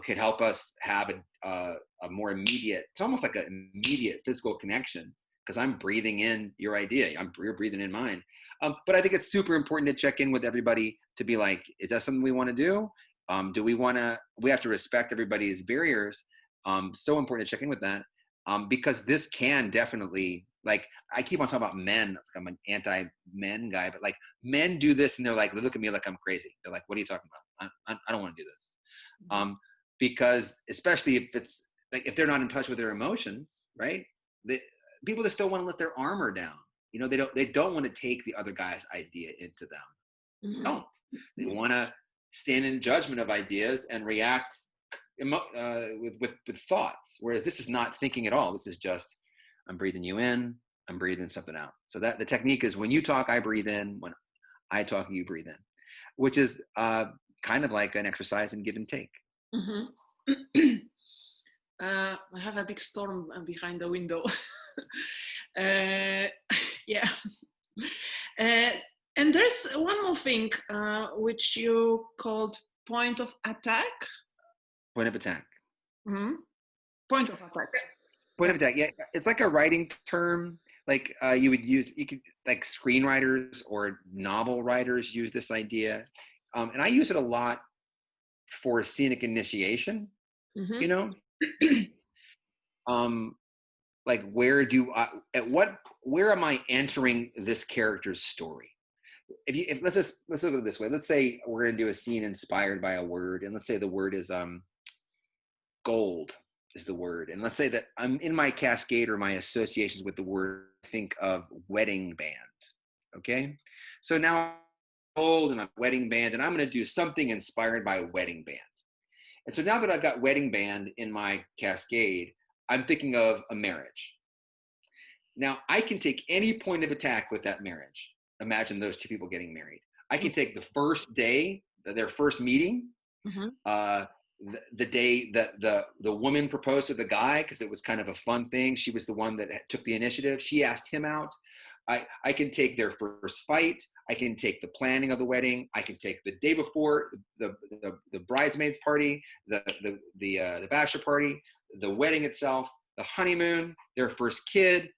could help us have a more immediate, it's almost like an immediate physical connection because I'm breathing in your idea. You're breathing in mine. But I think it's super important to check in with everybody to be like, is that something we want to do? Do we have to respect everybody's barriers. So important to check in with that because this can definitely, like, I keep on talking about men. Like I'm an anti-men guy, but like men do this and they're like, they look at me like I'm crazy. They're like, what are you talking about? I don't want to do this. Because especially if it's like, if they're not in touch with their emotions, right? People just don't want to let their armor down. They don't want to take the other guy's idea into them. Mm-hmm. They want to stand in judgment of ideas and react with thoughts. Whereas this is not thinking at all. This is just, I'm breathing you in, I'm breathing something out. So that the technique is when you talk, I breathe in. When I talk, you breathe in, which is kind of like an exercise in give and take. Mm-hmm. I have a big storm behind the window. Yeah. And there's one more thing which you called point of attack. Point of attack. Mm-hmm. Point of attack. Point of attack. Yeah, it's like a writing term. Like you could, like, screenwriters or novel writers use this idea, and I use it a lot for scenic initiation. Mm-hmm. Like, where am I entering this character's story? Let's look at it this way. Let's say we're going to do a scene inspired by a word, and let's say the word is gold is the word, and let's say that I'm in my cascade or my associations with the word, think of wedding band. Okay, so now gold and a wedding band, and I'm going to do something inspired by wedding band. And so now that I've got wedding band in my cascade, I'm thinking of a marriage. Now, I can take any point of attack with that marriage. Imagine those two people getting married. I can take the first day, their first meeting, mm-hmm. The day that the woman proposed to the guy because it was kind of a fun thing. She was the one that took the initiative. She asked him out. I can take their first fight. I can take the planning of the wedding. I can take the day before, the bridesmaids party, the bachelor party, the wedding itself, the honeymoon, their first kid,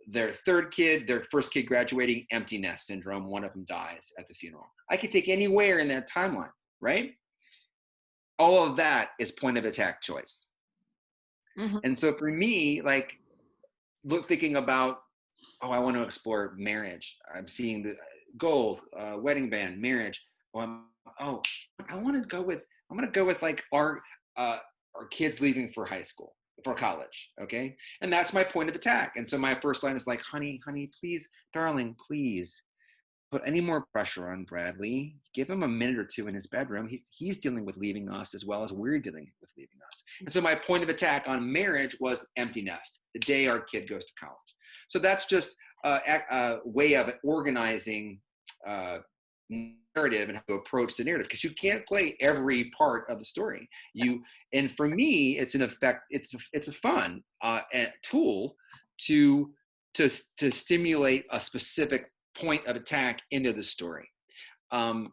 their third kid, their first kid graduating, empty nest syndrome. One of them dies at the funeral. I could take anywhere in that timeline, right? All of that is point of attack choice. Mm-hmm. And so for me, like, thinking about oh, I want to explore marriage. I'm seeing the gold, wedding band, marriage. Oh, I want to go with, I'm going to go with like our kids leaving for high school, for college. Okay. And that's my point of attack. And so my first line is like, honey, please, darling, please put any more pressure on Bradley. Give him a minute or two in his bedroom. He's dealing with leaving us as well as we're dealing with leaving us. And so my point of attack on marriage was empty nest, the day our kid goes to college. So that's just a way of organizing narrative and how to approach the narrative, because you can't play every part of the story. And for me, it's an effect. It's a fun tool to stimulate a specific point of attack into the story, and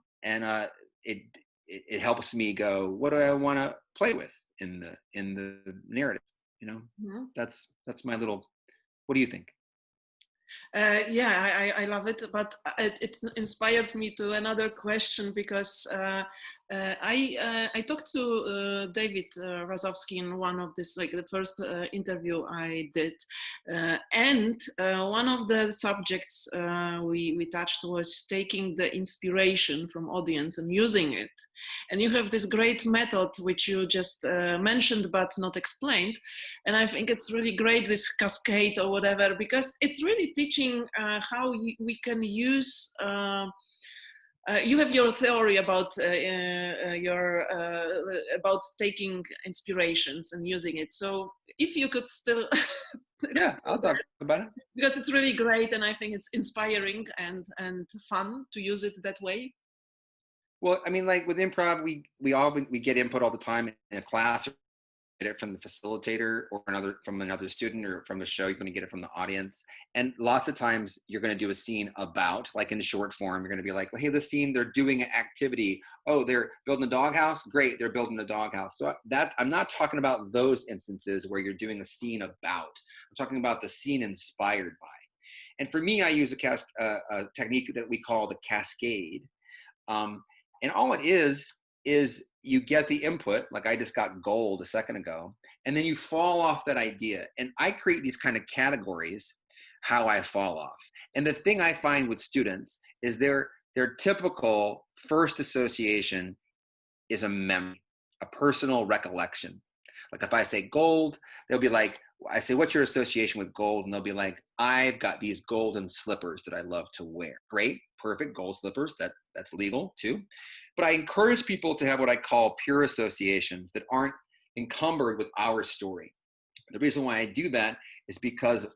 it helps me go, what do I want to play with in the narrative? Mm-hmm. That's my little. What do you think? Yeah, I love it, but it inspired me to another question, because I talked to David Razowski in one of this, like the first interview I did, and one of the subjects we touched was taking the inspiration from audience and using it. And you have this great method which you just mentioned but not explained, and I think it's really great, this cascade or whatever, because it's really teaching how we can use. You have your theory about about taking inspirations and using it. So if you could still, yeah, I'll talk about it, because it's really great, and I think it's inspiring and fun to use it that way. Well, I mean, like with improv, we get input all the time in a class. Get it from the facilitator or from another student, or from the show. You're going to get it from the audience. And lots of times you're going to do a scene about, like in short form, you're going to be like, well, hey, this scene, they're doing an activity. Oh, they're building a doghouse. Great. They're building a doghouse. So that, I'm not talking about those instances where you're doing a scene about. I'm talking about the scene inspired by. And for me, I use a technique that we call the cascade. And all it is you get the input, like I just got gold a second ago, and then you fall off that idea. And I create these kind of categories how I fall off. And the thing I find with students is their typical first association is a memory, a personal recollection. Like if I say gold, they'll be like, I say, what's your association with gold? And they'll be like, I've got these golden slippers that I love to wear. Great, perfect, gold slippers, that's legal too. But I encourage people to have what I call pure associations that aren't encumbered with our story. The reason why I do that is because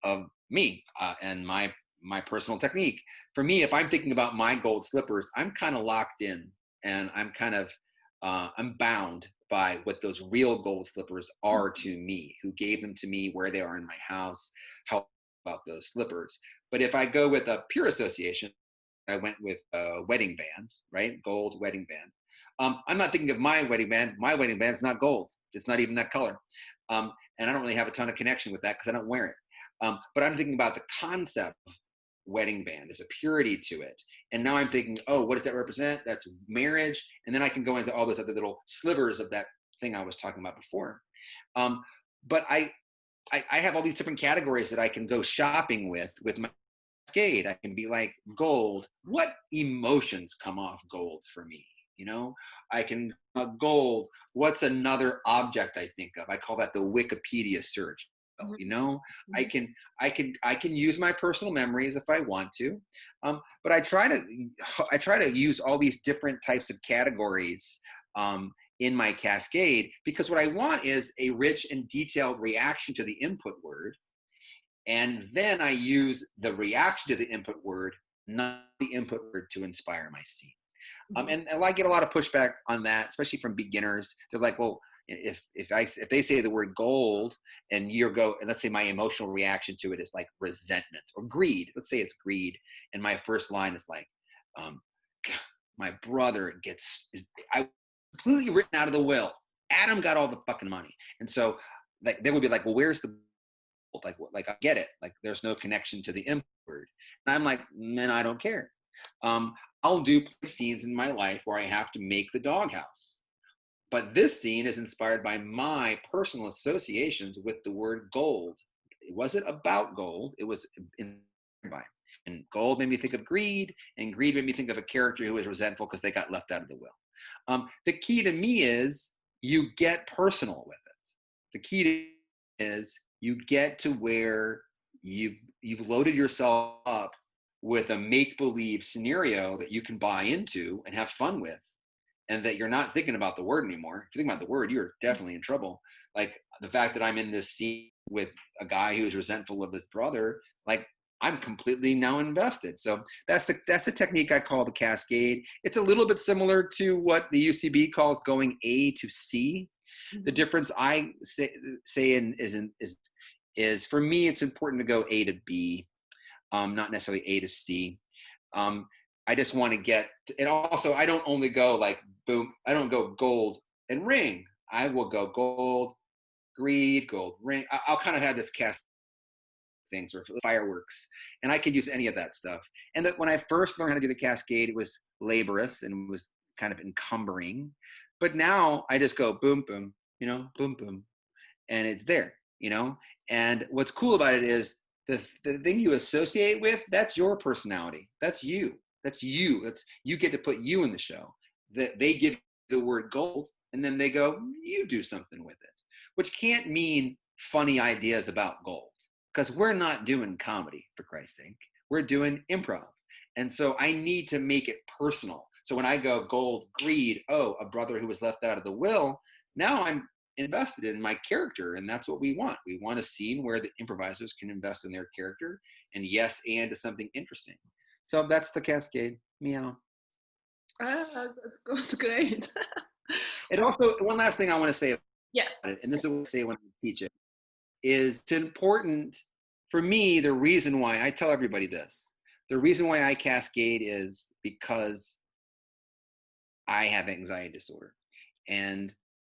of me and my personal technique. For me, if I'm thinking about my gold slippers, I'm kind of locked in, and I'm kind of, I'm bound by what those real gold slippers are to me, who gave them to me, where they are in my house, how about those slippers. But if I go with a pure association, I went with a wedding band, right? Gold wedding band. I'm not thinking of my wedding band. My wedding band's not gold. It's not even that color. And I don't really have a ton of connection with that because I don't wear it. But I'm thinking about the concept of wedding band. There's a purity to it. And now I'm thinking, oh, what does that represent? That's marriage. And then I can go into all those other little slivers of that thing I was talking about before. But I have all these different categories that I can go shopping with my cascade. I can be like, gold, what emotions come off gold for me? I can gold, what's another object I think of? I call that the Wikipedia search. I can use my personal memories if I want to, but I try to use all these different types of categories in my cascade, because what I want is a rich and detailed reaction to the input word, and then I use the reaction to the input word, not the input word, to inspire my scene. And I get a lot of pushback on that, especially from beginners. They're like, well, if they say the word gold and and let's say my emotional reaction to it is like resentment or greed. Let's say it's greed. And my first line is like, my brother I completely written out of the will. Adam got all the fucking money. And so like, they would be like, well, where's the, like I get it. Like there's no connection to the input word. And I'm like, man, I don't care. I'll do scenes in my life where I have to make the doghouse. But this scene is inspired by my personal associations with the word gold. It wasn't about gold. It was by. And gold made me think of greed, and greed made me think of a character who was resentful because they got left out of the will. The key to me is you get personal with it. The key is you get to where you've loaded yourself up with a make-believe scenario that you can buy into and have fun with, and that you're not thinking about the word anymore. If you think about the word, you're definitely in trouble. Like the fact that I'm in this scene with a guy who's resentful of his brother, like I'm completely now invested. So that's the technique I call the cascade. It's a little bit similar to what the UCB calls going A to C. Mm-hmm. The difference I say is for me, it's important to go A to B, not necessarily A to C. I just want to get, and also I don't only go like boom. I don't go gold and ring. I will go gold, greed, gold, ring. I'll kind of have this cast things or fireworks, and I could use any of that stuff. And that when I first learned how to do the cascade, it was laborious and was kind of encumbering. But now I just go boom, boom, boom, boom, and it's there, And what's cool about it is the thing you associate with, that's your personality. That's you. That's you. You get to put you in the show. That they give the word gold, and then they go, you do something with it, which can't mean funny ideas about gold, because we're not doing comedy, for Christ's sake. We're doing improv. And so I need to make it personal. So when I go gold, greed, a brother who was left out of the will, now I'm invested in my character, and that's what we want. We want a scene where the improvisers can invest in their character and to something interesting. So that's the cascade. Meow. That's great. And also, one last thing I want to say about it, and this is what I say when I teach it, is it's important for me. The reason why I tell everybody this, the reason why I cascade is because I have anxiety disorder. And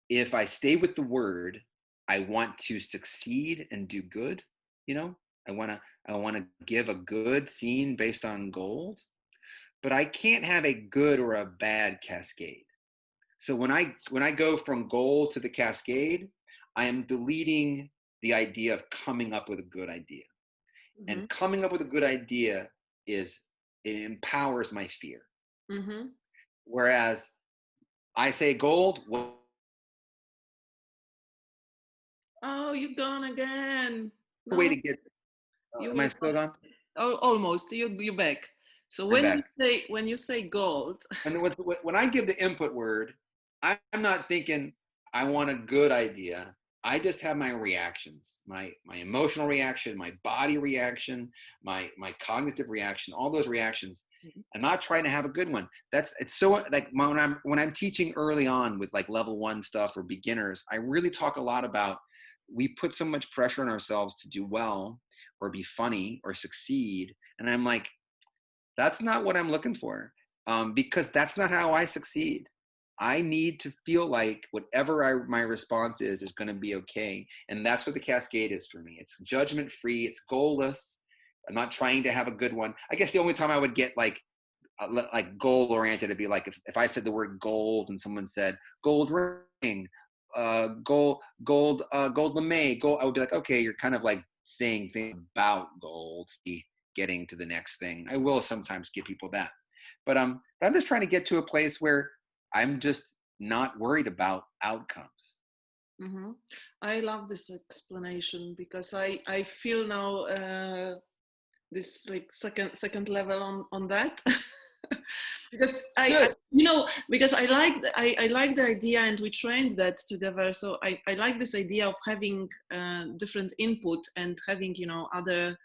if I stay with the word, I want to succeed and do good. I want to give a good scene based on gold, but I can't have a good or a bad cascade. So when I go from gold to the cascade, I am deleting the idea of coming up with a good idea. Mm-hmm. And coming up with a good idea it empowers my fear. Mm-hmm. Whereas I say gold. Oh, you're gone again. No. Way to get. Am I still gone? Oh, almost. You're back. So when you say gold, and when I give the input word, I'm not thinking I want a good idea. I just have my reactions, my emotional reaction, my body reaction, my cognitive reaction, all those reactions. Mm-hmm. I'm not trying to have a good one. It's so like when I'm teaching early on with like level 1 stuff or beginners, I really talk a lot about, we put so much pressure on ourselves to do well or be funny or succeed. And I'm like, that's not what I'm looking for, because that's not how I succeed. I need to feel like whatever my response is going to be okay. And that's what the cascade is for me. It's judgment free. It's goalless. I'm not trying to have a good one. I guess the only time I would get like goal oriented, it'd be like if I said the word gold and someone said gold ring, gold lame, gold, I would be like, okay, you're kind of like saying things about gold, getting to the next thing. I will sometimes give people that, but I'm just trying to get to a place where I'm just not worried about outcomes. Mm-hmm. I love this explanation because I feel now this like second level on that. Because because I like the idea, and we trained that together. So I like this idea of having different input and having other.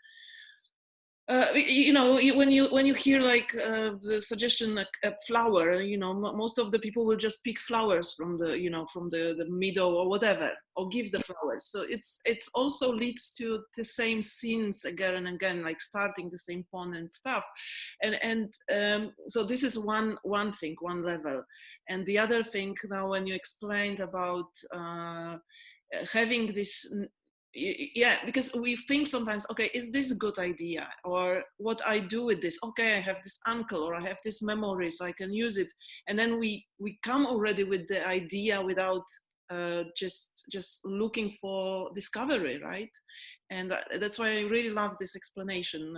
When you hear like the suggestion like a flower, most of the people will just pick flowers from the meadow or whatever, or give the flowers. So it's also leads to the same scenes again and again, like starting the same pond and stuff. And so this is one thing, one level. And the other thing now, when you explained about having this. Yeah, because we think sometimes, okay, is this a good idea, or what I do with this? Okay, I have this uncle, or I have this memory, so I can use it. And then we come already with the idea without just looking for discovery, right? And that's why I really love this explanation.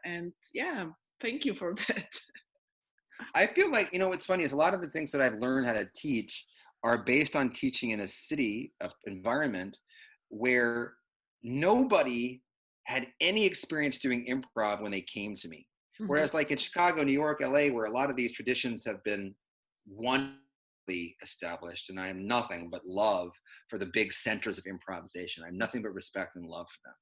And yeah, thank you for that. I feel like, what's funny is a lot of the things that I've learned how to teach are based on teaching in a city environment where nobody had any experience doing improv when they came to me. Whereas like in Chicago, New York, LA, where a lot of these traditions have been wonderfully established, and I have nothing but love for the big centers of improvisation. I have nothing but respect and love for them.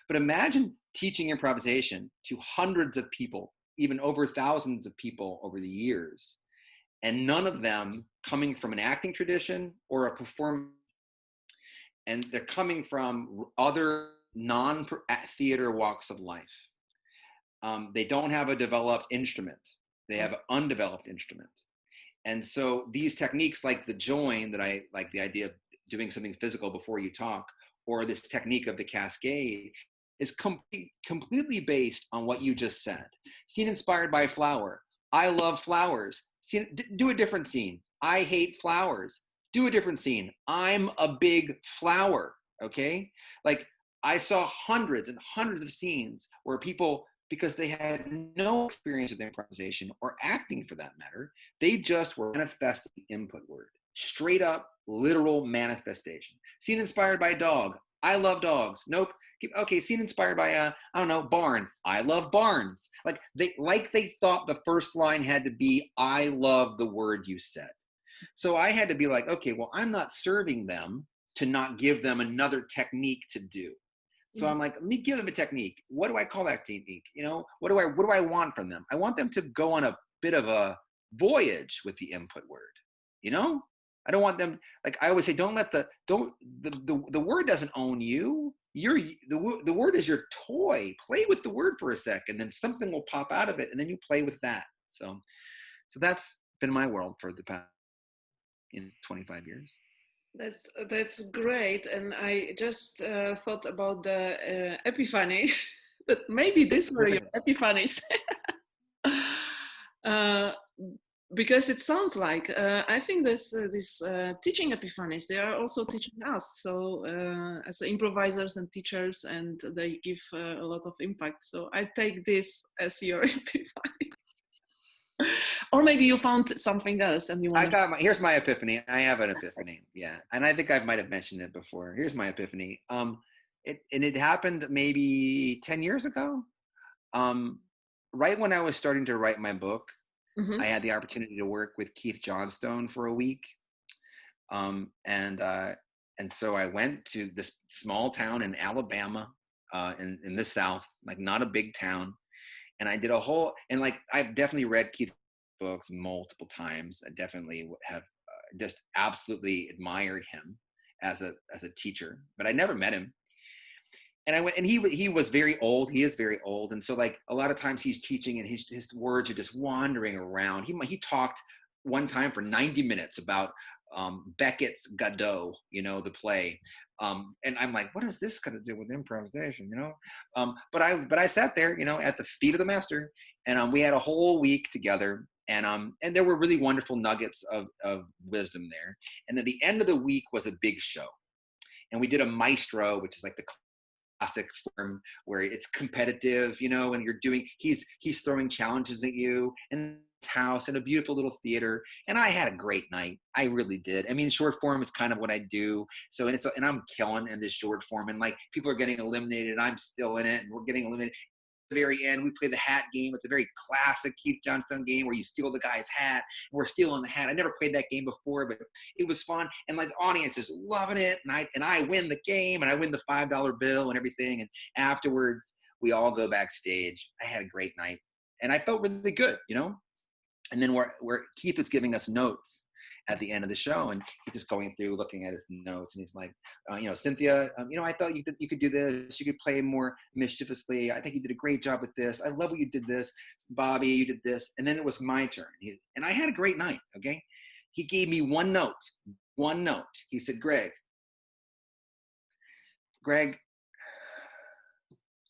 But imagine teaching improvisation to hundreds of people, even over thousands of people over the years, and none of them coming from an acting tradition or a performance. And they're coming from other non-theater walks of life. They don't have a developed instrument. They have an undeveloped instrument. And so these techniques like the join that I like, the idea of doing something physical before you talk, or this technique of the cascade, is completely based on what you just said. Scene inspired by flower. I love flowers. Do a different scene. I hate flowers. Do a different scene. I'm a big flower, okay? Like I saw hundreds and hundreds of scenes where people, because they had no experience with improvisation or acting for that matter, they just were manifesting the input word. Straight up, literal manifestation. Scene inspired by dog. I love dogs. Nope. Okay, scene inspired by I don't know, barn. I love barns. Like they thought the first line had to be I love the word you said. So I had to be like, okay, well, I'm not serving them to not give them another technique to do. So I'm like, let me give them a technique. What do I call that technique? What do I want from them? I want them to go on a bit of a voyage with the input word. I don't want them, like I always say, the word doesn't own you. The word is your toy. Play with the word for a sec, and then something will pop out of it, and then you play with that. So that's been my world for the past 25 years. That's great, and I just thought about the epiphany. That maybe these were your epiphanies. Because it sounds like I think this teaching epiphanies, they are also teaching us. So as improvisers and teachers, and they give a lot of impact. So I take this as your epiphany. Or maybe you found something else and you want here's my epiphany. I have an epiphany. Yeah. And I think I might have mentioned it before. Here's my epiphany. It happened maybe 10 years ago. Right when I was starting to write my book, I had the opportunity to work with Keith Johnstone for a week. And so I went to this small town in Alabama, in the South, like not a big town. And I did I've definitely read Keith's books multiple times. I definitely have just absolutely admired him as a teacher, but I never met him. And I went, and he was very old. He is very old, and so like a lot of times he's teaching, and his words are just wandering around. He talked one time for 90 minutes about Beckett's Godot, the play. And I'm like, what is this got to do with improvisation, But I sat there, at the feet of the master, and we had a whole week together, and there were really wonderful nuggets of wisdom there. And then the end of the week was a big show, and we did a maestro, which is like the classic form where it's competitive, and he's throwing challenges at you, and house in a beautiful little theater, and I had a great night. I really did. I mean, short form is kind of what I do. So and I'm killing in this short form, and like people are getting eliminated, and I'm still in it, and we're getting eliminated. At the very end, we play the hat game. It's a very classic Keith Johnstone game where you steal the guy's hat. We're stealing the hat. I never played that game before, but it was fun, and like the audience is loving it, and I win the game, and I win the $5 bill and everything. And afterwards, we all go backstage. I had a great night, and I felt really good, And then where Keith is giving us notes at the end of the show, and he's just going through, looking at his notes, and he's like, Cynthia, I thought you could do this. You could play more mischievously. I think you did a great job with this. I love what you did this. Bobby, you did this. And then it was my turn. And I had a great night, okay? He gave me one note. He said, Greg,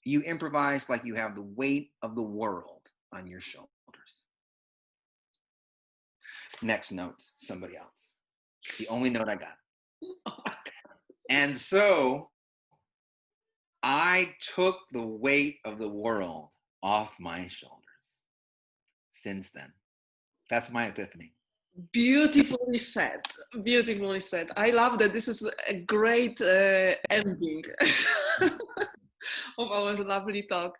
you improvise like you have the weight of the world on your shoulders. Next note, somebody else. The only note I got. Oh my And so I took the weight of the world off my shoulders since then. That's my epiphany. Beautifully said. Beautifully said. I love that. This is a great ending of our lovely talk.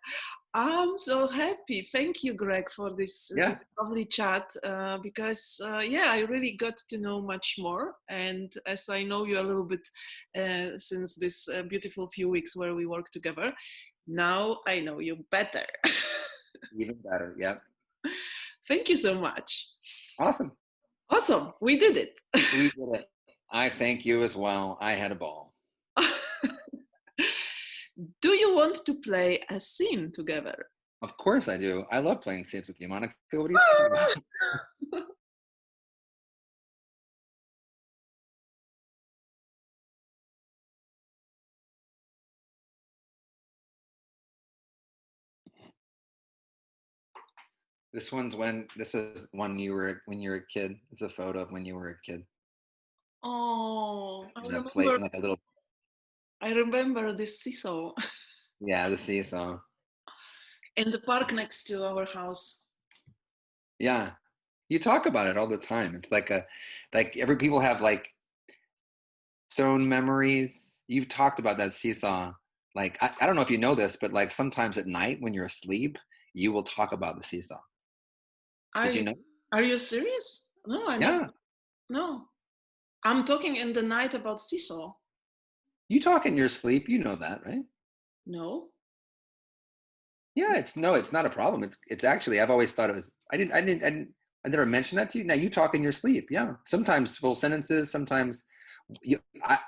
I'm so happy. Thank you, Greg, for this Yeah. lovely chat because, yeah, I really got to know much more. And as I know you a little bit since this beautiful few weeks where we work together, now I know you better. Even better. Yep. Thank you so much. Awesome. Awesome. We did it. We did it. I thank you as well. I had a ball. Do you want to play a scene together? Of course I do. I love playing scenes with you, Monica. What are you talking about? This is when you were a kid. It's a photo of when you were a kid. Oh, In a plate, like a little, I remember this seesaw yeah, the seesaw. in the park next to our house. Yeah. You talk about it all the time. It's like every people have like stone memories. You've talked about that seesaw. Like, I don't know if you know this, but like sometimes at night when you're asleep, you will talk about the seesaw. Did you know? Are you serious? No, I never. Yeah. No, I'm talking in the night about seesaw. You talk in your sleep, you know that, right? No. Yeah, it's not a problem. It's actually I've always thought it was I never mentioned that to you. Now you talk in your sleep, yeah. Sometimes full sentences, sometimes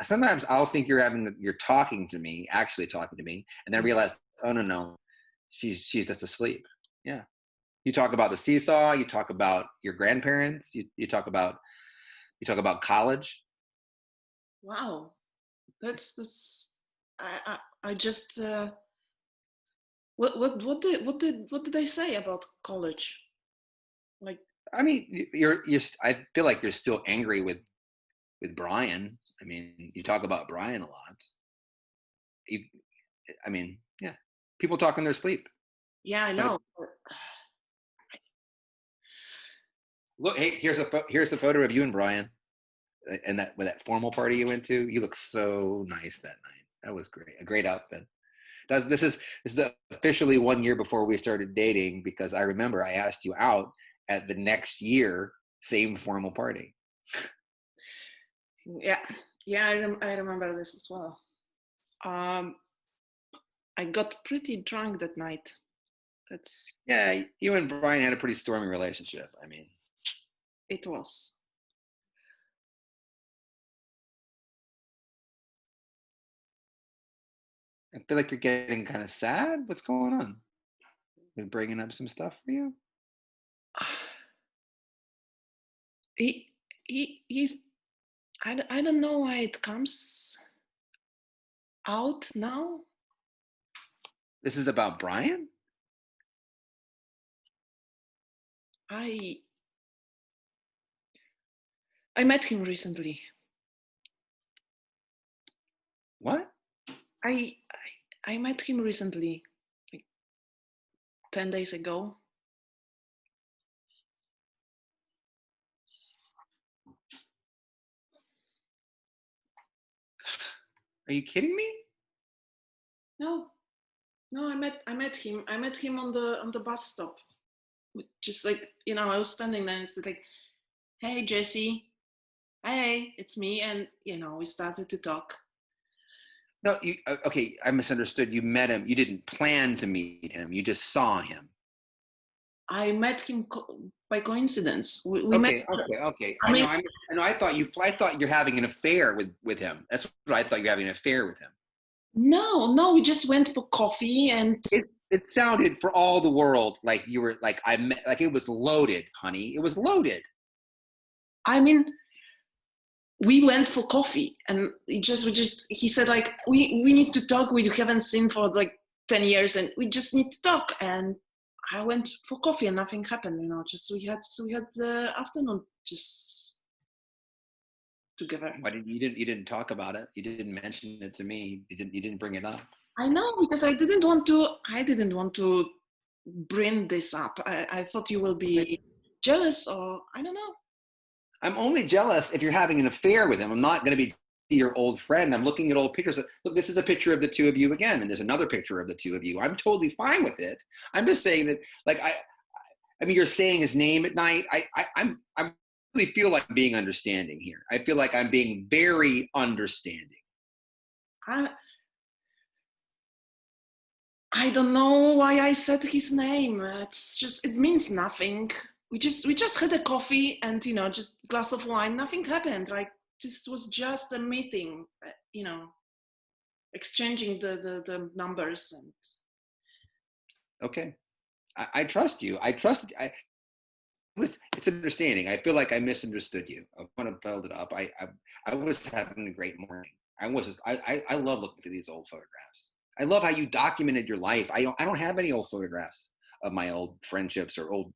sometimes I'll think you're talking to me, actually talking to me, and then I realize, oh no, she's just asleep. Yeah. You talk about the seesaw, you talk about your grandparents, you talk about college. Wow, that's. I just. What did they say about college? Like, I mean, I feel like you're still angry with Brian. I mean, you talk about Brian a lot. You, I mean, yeah, people talk in their sleep. yeah, I But know. look, hey, here's a photo of you and Brian, and that with that formal party you went to. You look so nice that night. That was great. A great outfit. This is officially 1 year before we started dating because I remember I asked you out at the next year, same formal party. Yeah, yeah, I remember this as well. Um, I got pretty drunk that night. That's Yeah, you and Brian had a pretty stormy relationship. I mean, it was. I feel like you're getting kind of sad. What's going on? Been bringing up some stuff for you? He's I don't know why it comes out now. This is about Brian? I I met him recently. What? I I met him recently, like 10 days ago. Are you kidding me? No, no, I met him. I met him on the bus stop. Just like, I was standing there and it's like, hey Jesse, hey, it's me, and we started to talk. No, okay, I misunderstood. You met him. You didn't plan to meet him. You just saw him. I met him by coincidence. We met. Okay. I mean, I know. I thought you're having an affair with him. That's what I thought you're having an affair with him. no, we just went for coffee and It sounded for all the world like you were like like it was loaded, honey. It was loaded. I mean, we went for coffee and he said like we need to talk. We haven't seen for like 10 years and we just need to talk. And I went for coffee and nothing happened. Just we had the afternoon just together. Why didn't you didn't talk about it? You didn't mention it to me. You didn't bring it up. I know, because I didn't want to bring this up. I thought you will be jealous, or I don't know. I'm only jealous if you're having an affair with him. I'm not going to be your old friend. I'm looking at old pictures. Look, this is a picture of the two of you again, and there's another picture of the two of you. I'm totally fine with it. I'm just saying that, like, I mean, you're saying his name at night. I really feel like I'm being understanding here. I feel like I'm being very understanding. I don't know why I said his name. It's just, it means nothing. We just had a coffee and, you know, just a glass of wine. Nothing happened. Like, this was just a meeting, you know, exchanging the numbers. And Okay, I trust you. I trust. It's understanding. I feel like I misunderstood you. I want to build it up. I was having a great morning. I love looking through these old photographs. I love how you documented your life. I don't have any old photographs of my old friendships or old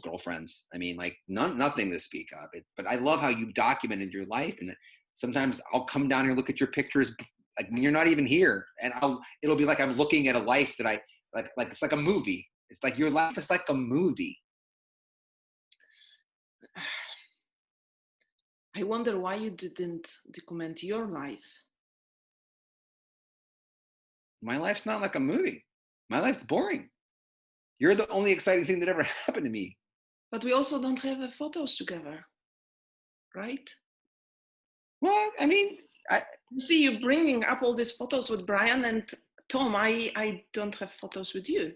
girlfriends. I mean, like nothing to speak of it. But I love how you documented your life. And sometimes I'll come down here and look at your pictures like when you're not even here, and it'll be like I'm looking at a life that I like it's like a movie. It's like your life is like a movie. I wonder why you didn't document your life. My life's not like a movie. My life's boring. You're the only exciting thing that ever happened to me. But we also don't have photos together, right? Well, I mean, You see, you bringing up all these photos with Brian and Tom. I don't have photos with you.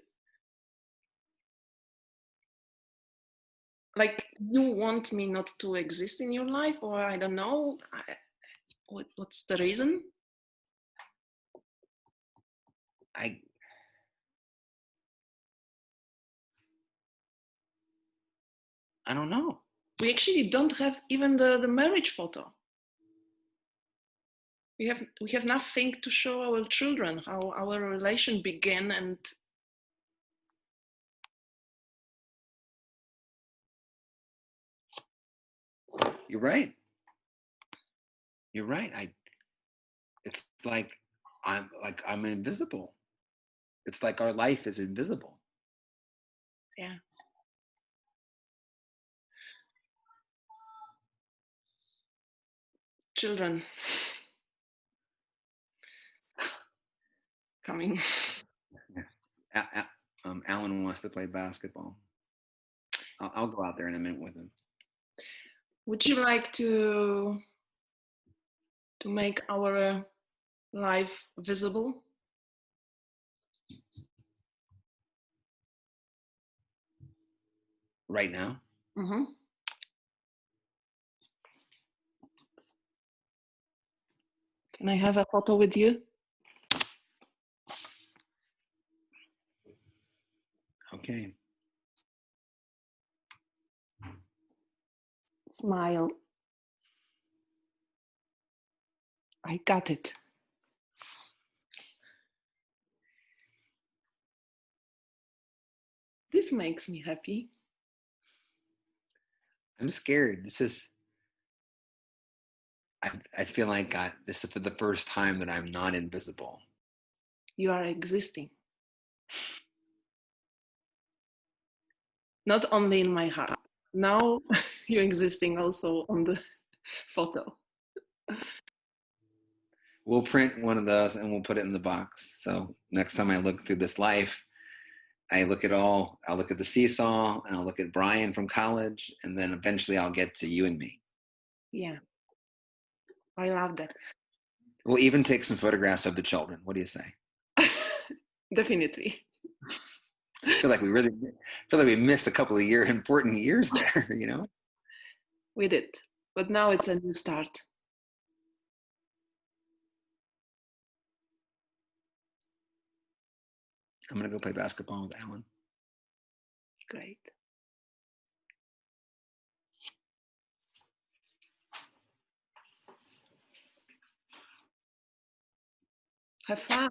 Like, you want me not to exist in your life, or I don't know. What's the reason? I don't know. We actually don't have even the marriage photo. We have nothing to show our children how our relation began. And You're right. You're right. It's like I'm invisible. It's like our life is invisible. yeah. Children coming. Alan wants to play basketball. I'll go out there in a minute with him. Would you like to make our life visible? Right now? Mm-hmm. Can I have a photo with you? Okay. Smile. I got it. This makes me happy. I'm scared. I feel like this is for the first time that I'm not invisible. You are existing. Not only in my heart. Now you're existing also on the photo. We'll print one of those and we'll put it in the box. So next time I look through this life, I'll look at the seesaw and I'll look at Brian from college, and then eventually I'll get to you and me. Yeah. I love that. We'll even take some photographs of the children. What do you say? Definitely. I feel like we missed a couple of important years there, you know? We did. But now it's a new start. I'm going to go play basketball with Alan. Great. Have fun.